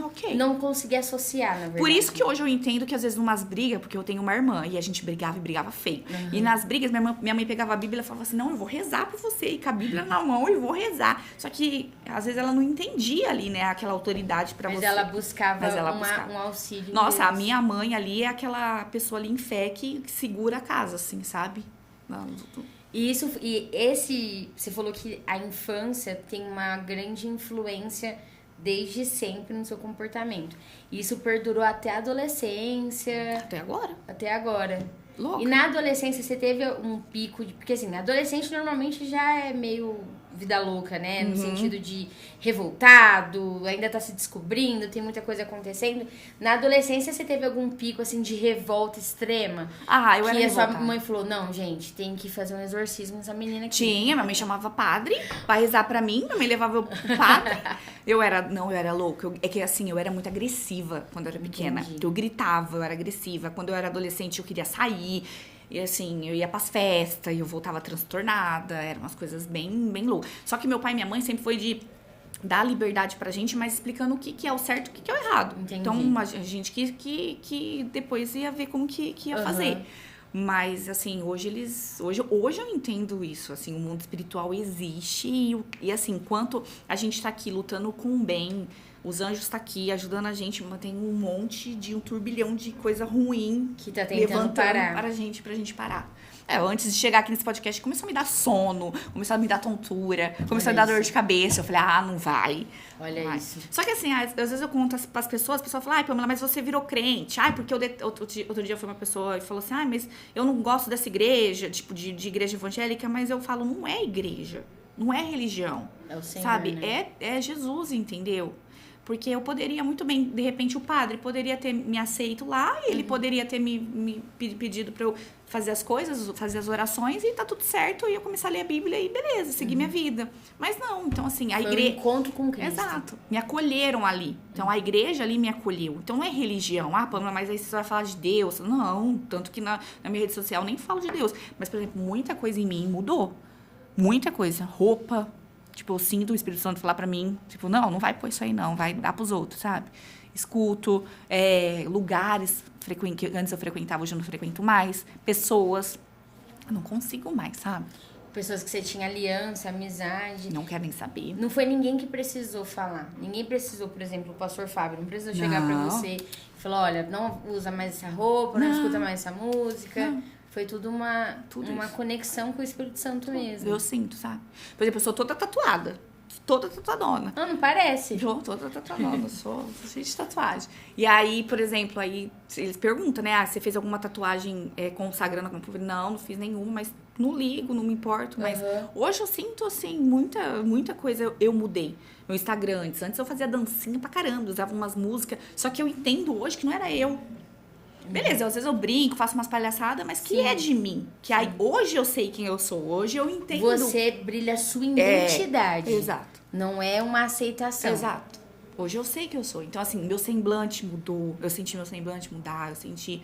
Ok. Não conseguia associar, na verdade. Por isso que hoje eu entendo que às vezes numas brigas, porque eu tenho uma irmã e a gente brigava e brigava feio. E nas brigas, minha mãe pegava a Bíblia e falava assim, não, eu vou rezar por você, e com a Bíblia na mão e vou rezar. Só que às vezes ela não entendia ali, né, aquela autoridade pra Mas você. ela buscava, Mas ela buscava. um auxílio. Nossa, deles. a minha mãe ali é aquela pessoa ali em fé que segura a casa, assim, sabe? Você falou que a infância tem uma grande influência desde sempre no seu comportamento. Isso perdurou até a adolescência. Até agora. Louca. E na adolescência você teve um pico de... Porque assim, adolescente normalmente já é meio vida louca, né? No sentido de revoltado, ainda tá se descobrindo, tem muita coisa acontecendo. Na adolescência você teve algum pico, assim, de revolta extrema? Eu era que a sua revoltada. mãe falou, não, gente, tem que fazer um exorcismo nessa menina aqui. Tinha, minha mãe chamava padre pra rezar pra mim, minha mãe levava eu pro padre. Eu era louca. É que assim, eu era muito agressiva quando eu era pequena. Entendi. Eu gritava, eu era agressiva. Quando eu era adolescente, eu queria sair. E assim, eu ia pras festas e eu voltava transtornada. Eram umas coisas bem, bem loucas. Só que meu pai e minha mãe sempre foi de dá liberdade pra gente, mas explicando o que é o certo e o que é o errado. Entendi. Então, a gente que depois ia ver como que ia fazer. Mas, assim, hoje eu entendo isso, assim, o mundo espiritual existe e assim, enquanto a gente tá aqui lutando com o bem, os anjos tá aqui ajudando a gente, mas tem um turbilhão de coisa ruim que tá tentando levantando parar. pra gente parar. Antes de chegar aqui nesse podcast, começou a me dar sono, começou a me dar tontura, começou a me dar dor de cabeça. Eu falei, não vai. Olha isso. Só que assim, às vezes eu conto pras pessoas, a pessoa fala, ai, Pamela, mas você virou crente. Ai, porque outro dia foi uma pessoa e falou assim, mas eu não gosto dessa igreja, tipo, de igreja evangélica, mas eu falo, não é igreja, não é religião. É o Senhor, sabe? né? É Jesus, entendeu? Porque eu poderia muito bem, de repente o padre poderia ter me aceito lá e ele poderia ter me pedido pra eu fazer as coisas, fazer as orações e tá tudo certo. E eu começar a ler a Bíblia e beleza, seguir minha vida. Mas não, então assim, a igreja... um encontro com Cristo. Exato. Me acolheram ali. Então a igreja ali me acolheu. Então não é religião. Pamela, mas aí você vai falar de Deus. Não, tanto que na minha rede social eu nem falo de Deus. Mas, por exemplo, muita coisa em mim mudou. Muita coisa. Roupa... Tipo, eu sinto o Espírito Santo falar pra mim, tipo, não vai pôr isso aí não, vai dar pros outros, sabe? Escuto, lugares que antes eu frequentava, hoje eu não frequento mais, pessoas, eu não consigo mais, sabe? Pessoas que você tinha aliança, amizade. Não quero nem saber. Não foi ninguém que precisou falar. Ninguém precisou, por exemplo, o pastor Fábio, não precisou chegar pra você e falar, olha, não usa mais essa roupa, não escuta mais essa música. Não. Foi tudo uma conexão com o Espírito Santo mesmo. Eu sinto, sabe? Por exemplo, eu sou toda tatuada. Toda tatuadona. Não parece. Eu toda tatuadona, sou cheia de tatuagem. E aí, por exemplo, aí eles perguntam, né? Você fez alguma tatuagem consagrando alguma coisa? Não fiz nenhuma, mas não ligo, não me importo. Mas hoje eu sinto, assim, muita coisa eu mudei. Meu Instagram, antes eu fazia dancinha pra caramba, usava umas músicas. Só que eu entendo hoje que não era eu. Beleza, às vezes eu brinco, faço umas palhaçadas, mas que é de mim. Que aí hoje eu sei quem eu sou, hoje eu entendo. Você brilha a sua identidade. Exato. Não é uma aceitação. Exato. Hoje eu sei que eu sou. Então, assim, meu semblante mudou. Eu senti meu semblante mudar. Eu senti,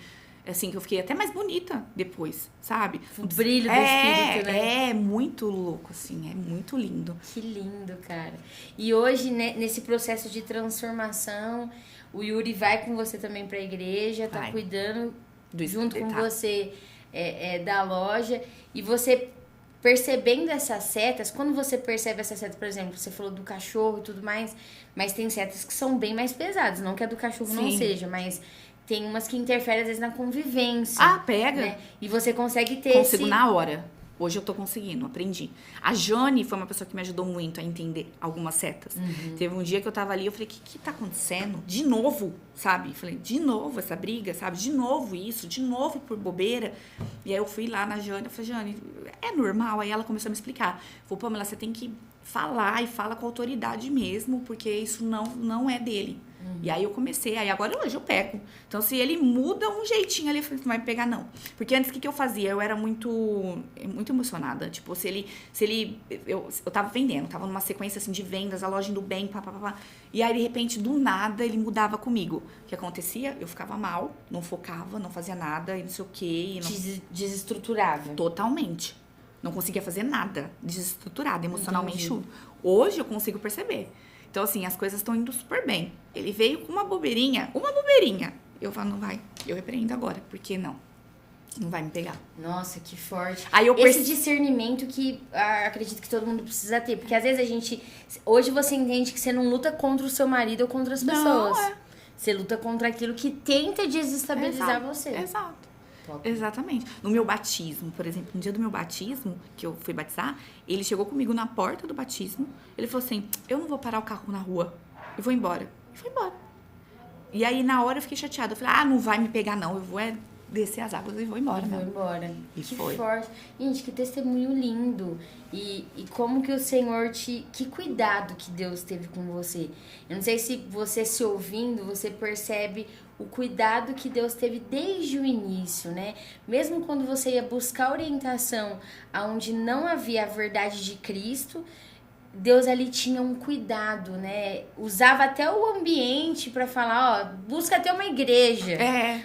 assim, que eu fiquei até mais bonita depois, sabe? O brilho do espírito, né? É muito louco, assim. É muito lindo. Que lindo, cara. E hoje, né, nesse processo de transformação... O Yuri vai com você também pra igreja, tá cuidando junto com você da loja. E você percebendo essas setas, quando você percebe essas setas, por exemplo, você falou do cachorro e tudo mais, mas tem setas que são bem mais pesadas. Não que a do cachorro não seja, mas tem umas que interferem às vezes na convivência. Pega. Né? E você consegue ter Consigo na hora. Hoje eu tô conseguindo, aprendi. A Jane foi uma pessoa que me ajudou muito a entender algumas setas. Teve um dia que eu tava ali, eu falei, o que tá acontecendo? De novo, sabe? Falei, de novo essa briga, sabe? De novo isso, de novo por bobeira. E aí eu fui lá na Jane, eu falei, Jane, é normal? Aí ela começou a me explicar. Falei, Pamela, você tem que falar e fala com autoridade mesmo, porque isso não é dele. E aí eu comecei, aí agora hoje eu pego. Então, se ele muda um jeitinho ali, eu falei, não vai me pegar, não. Porque antes, o que eu fazia? Eu era muito emocionada. Tipo, eu tava vendendo, tava numa sequência, assim, de vendas, a loja indo bem, pá. E aí, de repente, do nada, ele mudava comigo. O que acontecia? Eu ficava mal, não focava, não fazia nada, e não sei o quê. Desestruturava. Totalmente. Não conseguia fazer nada. Desestruturada, emocionalmente tudo. Hoje eu consigo perceber. Então, assim, as coisas estão indo super bem. Ele veio com uma bobeirinha. Eu falo, não vai. Eu repreendo agora. Porque não vai me pegar. Nossa, que forte. Aí esse discernimento que acredito que todo mundo precisa ter. Porque às vezes hoje você entende que você não luta contra o seu marido ou contra as pessoas. Não, Você luta contra aquilo que tenta desestabilizar você. Exato. Exatamente. No meu batismo, por exemplo, no dia do meu batismo, que eu fui batizar, ele chegou comigo na porta do batismo. Ele falou assim, eu não vou parar o carro na rua. Eu vou embora. E foi embora. E aí, na hora, eu fiquei chateada. Eu falei, não vai me pegar, não. Eu vou descer as águas e vou embora. Vou embora. E que foi. Forte. Gente, que testemunho lindo. E como que o Senhor que cuidado que Deus teve com você. Eu não sei se você se ouvindo, você percebe o cuidado que Deus teve desde o início, né? Mesmo quando você ia buscar orientação aonde não havia a verdade de Cristo, Deus ali tinha um cuidado, né? Usava até o ambiente para falar, busca até uma igreja,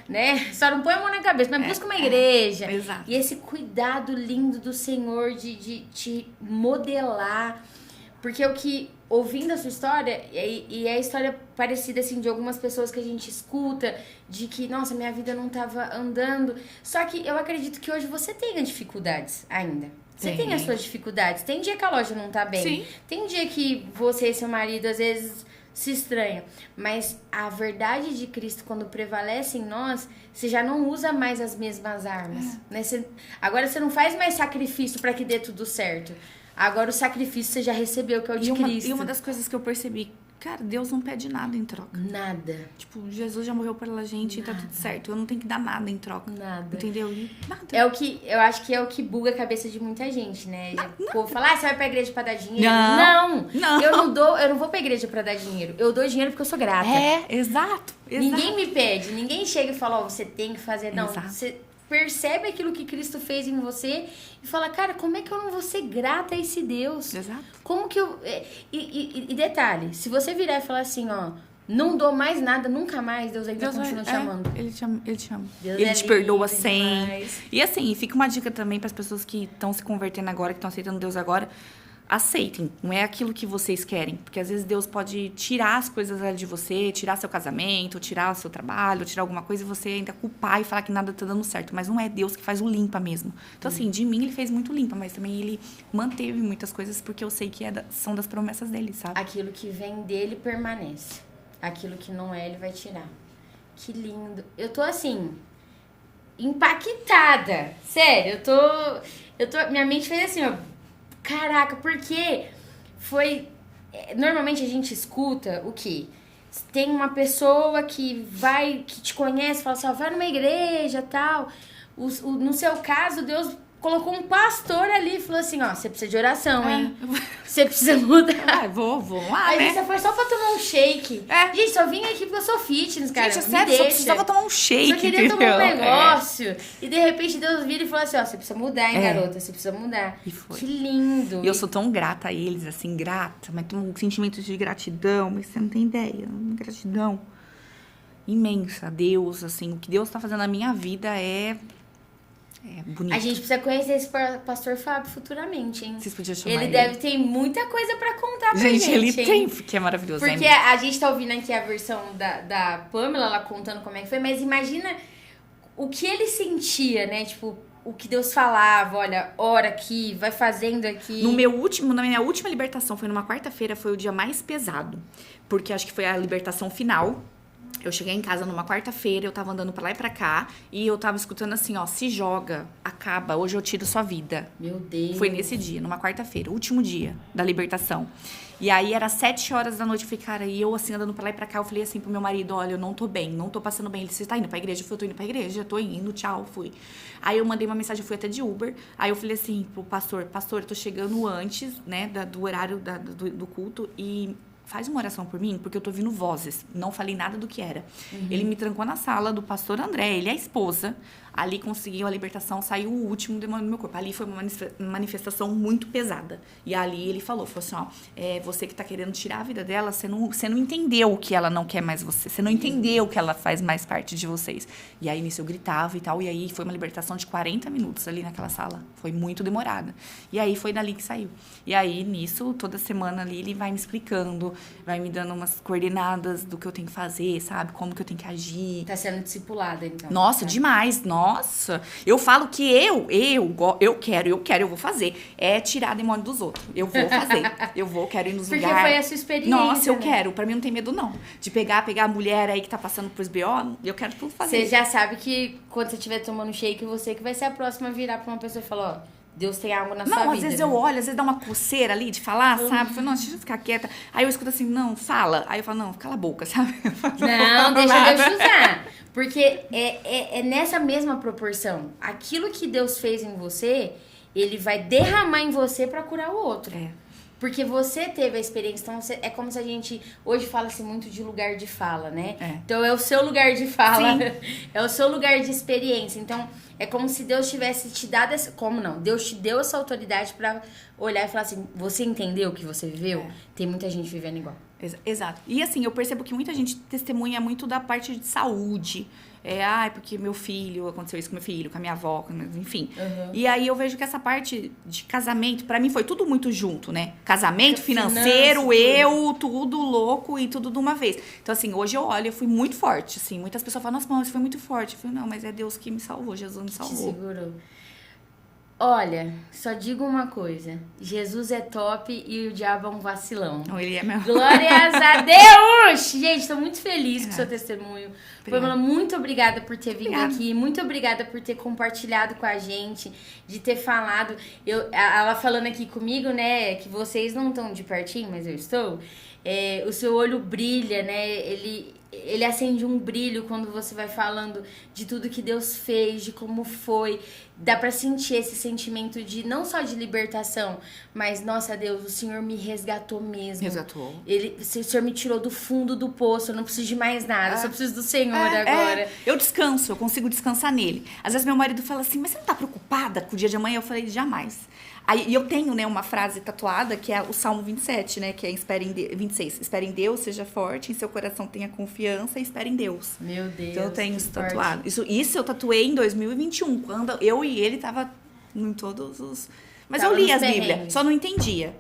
né? Só não põe a mão na cabeça, mas busca uma igreja. Exato. E esse cuidado lindo do Senhor de te modelar, porque o que ouvindo a sua história, e é a história parecida, assim, de algumas pessoas que a gente escuta, de que, nossa, minha vida não tava andando. Só que eu acredito que hoje você tenha dificuldades ainda. Você tem as suas dificuldades. Tem dia que a loja não tá bem. Sim. Tem dia que você e seu marido, às vezes, se estranham. Mas a verdade de Cristo, quando prevalece em nós, você já não usa mais as mesmas armas. Né? Agora você não faz mais sacrifício para que dê tudo certo. Agora o sacrifício você já recebeu, que é o de Cristo. E uma das coisas que eu percebi, cara, Deus não pede nada em troca. Nada. Tipo, Jesus já morreu pela gente e tá tudo certo. Eu não tenho que dar nada em troca. Nada. Entendeu? Nada. É o que, eu acho que é o que buga a cabeça de muita gente, né? O povo fala, você vai pra igreja pra dar dinheiro? Não. Eu não vou pra igreja pra dar dinheiro. Eu dou dinheiro porque eu sou grata. Exato. Ninguém me pede, ninguém chega e fala, você tem que fazer. Não, Exato. você percebe aquilo que Cristo fez em você e fala, cara, como é que eu não vou ser grata a esse Deus? Exato. Como que eu... E detalhe, se você virar e falar assim, ó, não dou mais nada, nunca mais, Deus ainda continua te amando. Ele te ama. Ele te ama. Deus Ele é te perdoa lindo sem. demais. E assim, fica uma dica também para as pessoas que estão se convertendo agora, que estão aceitando Deus agora. Aceitem, não é aquilo que vocês querem. Porque às vezes Deus pode tirar as coisas ali de você, tirar seu casamento, tirar o seu trabalho, tirar alguma coisa e você ainda culpar e falar que nada tá dando certo. Mas não é Deus que faz o limpa mesmo. Então, assim, de mim ele fez muito limpa, mas também ele manteve muitas coisas porque eu sei que são das promessas dele, sabe? Aquilo que vem dele permanece. Aquilo que não é, ele vai tirar. Que lindo. Eu tô assim, impactada. Sério, eu tô. Minha mente fez assim, ó. Caraca, porque foi... Normalmente a gente escuta o quê? Tem uma pessoa que te conhece, fala assim, ó, vai numa igreja e tal. No seu caso, Deus colocou um pastor ali e falou assim, ó, você precisa de oração, hein? Você precisa mudar. Vou lá, Aí né? você foi só pra tomar um shake. Gente, só vim aqui porque eu sou fitness, cara. Gente, é me sério, deixa. só precisava tomar um shake, Só queria tomar um entendeu? negócio. E de repente Deus vira e fala assim, ó, você precisa mudar, hein, garota? Você precisa mudar. E foi. Que lindo. E eu sou tão grata a eles, assim, grata, mas tem um sentimento de gratidão, mas você não tem ideia, uma gratidão imensa a Deus, assim, o que Deus tá fazendo na minha vida é bonito. A gente precisa conhecer esse pastor Fábio futuramente, hein? Vocês podiam chamar Ele deve ter muita coisa pra contar pra gente, ele hein? tem, porque é maravilhoso. Porque né? a gente tá ouvindo aqui a versão da Pamela, ela contando como é que foi, mas imagina o que ele sentia, né? Tipo, o que Deus falava, olha, ora aqui, vai fazendo aqui. Na minha última libertação, foi numa quarta-feira, foi o dia mais pesado. Porque acho que foi a libertação final. Eu cheguei em casa numa quarta-feira, eu tava andando pra lá e pra cá, e eu tava escutando assim, ó, se joga, acaba, hoje eu tiro sua vida. Meu Deus. Foi nesse dia, numa quarta-feira, último dia da libertação. E aí era 7 horas da noite, eu falei, cara, e eu assim, andando pra lá e pra cá, eu falei assim pro meu marido, olha, eu não tô bem, não tô passando bem. Ele disse, você tá indo pra igreja? Eu falei, eu tô indo pra igreja, tô indo, tchau, fui. Aí eu mandei uma mensagem, eu fui até de Uber, aí eu falei assim pro pastor, eu tô chegando antes, né, do horário do culto, e faz uma oração por mim, porque eu tô ouvindo vozes. Não falei nada do que era. Ele me trancou na sala do pastor André, ele é a esposa. Ali conseguiu a libertação, saiu o último demônio do meu corpo. Ali foi uma manifestação muito pesada. E ali ele falou assim, ó, você que tá querendo tirar a vida dela, você não entendeu que ela não quer mais você. Você não entendeu que ela faz mais parte de vocês. E aí nisso eu gritava e tal, e aí foi uma libertação de 40 minutos ali naquela sala. Foi muito demorada. E aí foi dali que saiu. E aí nisso, toda semana ali, ele vai me explicando, vai me dando umas coordenadas do que eu tenho que fazer, sabe? Como que eu tenho que agir. Tá sendo discipulada, então. Nossa, demais. Nossa. Eu falo que eu vou fazer. É tirar demônio dos outros. Eu vou fazer. Quero ir nos lugares. Porque foi a sua experiência, Nossa, eu né? quero. Pra mim não tem medo, não. De pegar a mulher aí que tá passando pros BO, eu quero tudo fazer. Você já sabe que quando você estiver tomando shake, você que vai ser a próxima a virar pra uma pessoa e falar, ó, Deus tem algo na sua vida. Não, às vezes eu olho, às vezes dá uma coceira ali de falar, sabe? Eu falo, nossa, deixa eu ficar quieta. Aí eu escuto assim, não, fala. Aí eu falo, não, cala a boca, sabe? Não, deixa Deus te usar. Porque é nessa mesma proporção. Aquilo que Deus fez em você, Ele vai derramar em você pra curar o outro. Porque você teve a experiência. Então, é como se a gente... Hoje fala-se muito de lugar de fala, né? Então, é o seu lugar de fala. É o seu lugar de experiência. Então, é como se Deus tivesse te dado essa... Como não? Deus te deu essa autoridade pra olhar e falar assim, você entendeu o que você viveu? Tem muita gente vivendo igual. Exato. E assim, eu percebo que muita gente testemunha muito da parte de saúde. Porque meu filho, aconteceu isso com meu filho, com a minha avó, enfim. Uhum. E aí eu vejo que essa parte de casamento, pra mim foi tudo muito junto, né? Casamento, financeiro, tudo louco e tudo de uma vez. Então assim, hoje eu olho, eu fui muito forte, assim. Muitas pessoas falam, nossa, mas você foi muito forte. Eu falei, não, mas é Deus que me salvou, Jesus me salvou. Te segurou. Olha, só digo uma coisa. Jesus é top e o diabo é um vacilão. Ele é meu. Glórias a Deus! Gente, tô muito feliz com o seu testemunho. Pamela, muito obrigada por ter vindo aqui. Muito obrigada por ter compartilhado com a gente, de ter falado. Ela falando aqui comigo, né, que vocês não estão de pertinho, mas eu estou. O seu olho brilha, né? Ele acende um brilho quando você vai falando de tudo que Deus fez, de como foi. Dá pra sentir esse sentimento de, não só de libertação, mas, nossa Deus, o Senhor me resgatou mesmo. Resgatou. O Senhor me tirou do fundo do poço, eu não preciso de mais nada, eu só preciso do Senhor agora. Eu descanso, eu consigo descansar nele. Às vezes meu marido fala assim, mas você não tá preocupada com o dia de amanhã? Eu falei, jamais. Aí eu tenho, né, uma frase tatuada, que é o Salmo 27, né, que é 26. Espere em Deus, seja forte, em seu coração tenha confiança e espere em Deus. Meu Deus. Então eu tenho isso tatuado. Isso eu tatuei em 2021, quando eu e ele tava em todos os... Mas eu li as Bíblias, só não entendia.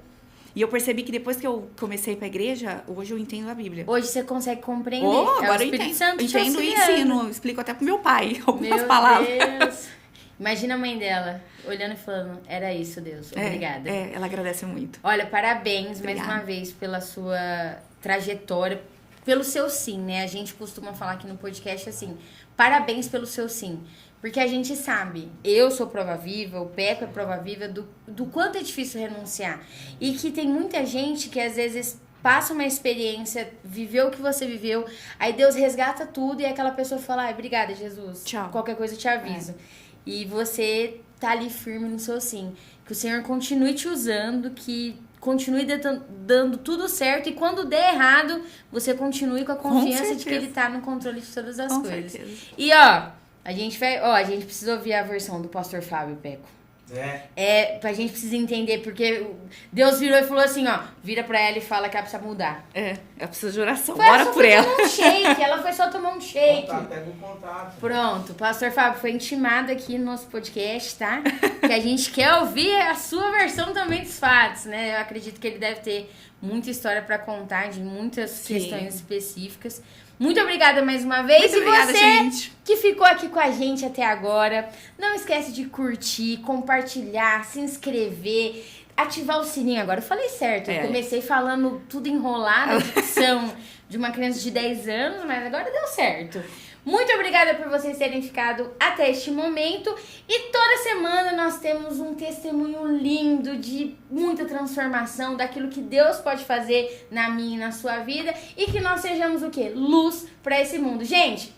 E eu percebi que depois que eu comecei pra igreja, hoje eu entendo a Bíblia. Hoje você consegue compreender. Agora eu entendo. Entendo e ensino. Explico até pro meu pai algumas palavras. Meu Deus. Imagina a mãe dela olhando e falando, era isso, Deus, obrigada. Ela agradece muito. Olha, parabéns mais uma vez pela sua trajetória, pelo seu sim, né? A gente costuma falar aqui no podcast assim, parabéns pelo seu sim. Porque a gente sabe, eu sou prova viva, o Peco é prova viva do quanto é difícil renunciar. E que tem muita gente que às vezes passa uma experiência, viveu o que você viveu, aí Deus resgata tudo e aquela pessoa fala, obrigada, Jesus. Tchau. Qualquer coisa eu te aviso. E você tá ali firme no seu sim. Que o Senhor continue te usando, que continue dando tudo certo. E quando der errado, você continue com a confiança de que Ele tá no controle de todas as coisas. Certeza. E a gente precisa ouvir a versão do Pastor Fábio Peco. A gente precisa entender, porque Deus virou e falou assim, vira pra ela e fala que ela precisa mudar. Ela precisa de oração, ora por ela. Ela foi só tomar um shake. Pega o contato. Pronto, o Pastor Fábio foi intimado aqui no nosso podcast, tá? Que a gente quer ouvir a sua versão também dos fatos, né? Eu acredito que ele deve ter muita história pra contar, de muitas questões específicas. Muito obrigada mais uma vez. Muito obrigada, você gente, que ficou aqui com a gente até agora, não esquece de curtir, compartilhar, se inscrever, ativar o sininho agora. Eu falei certo, eu comecei falando tudo enrolado, a dicção de uma criança de 10 anos, mas agora deu certo. Muito obrigada por vocês terem ficado até este momento. E toda semana nós temos um testemunho lindo de muita transformação, daquilo que Deus pode fazer na minha e na sua vida. E que nós sejamos o quê? Luz para esse mundo. Gente,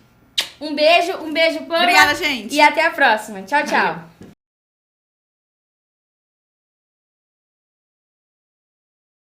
um beijo, Pamela. Obrigada, gente. E até a próxima. Tchau, tchau. Valeu.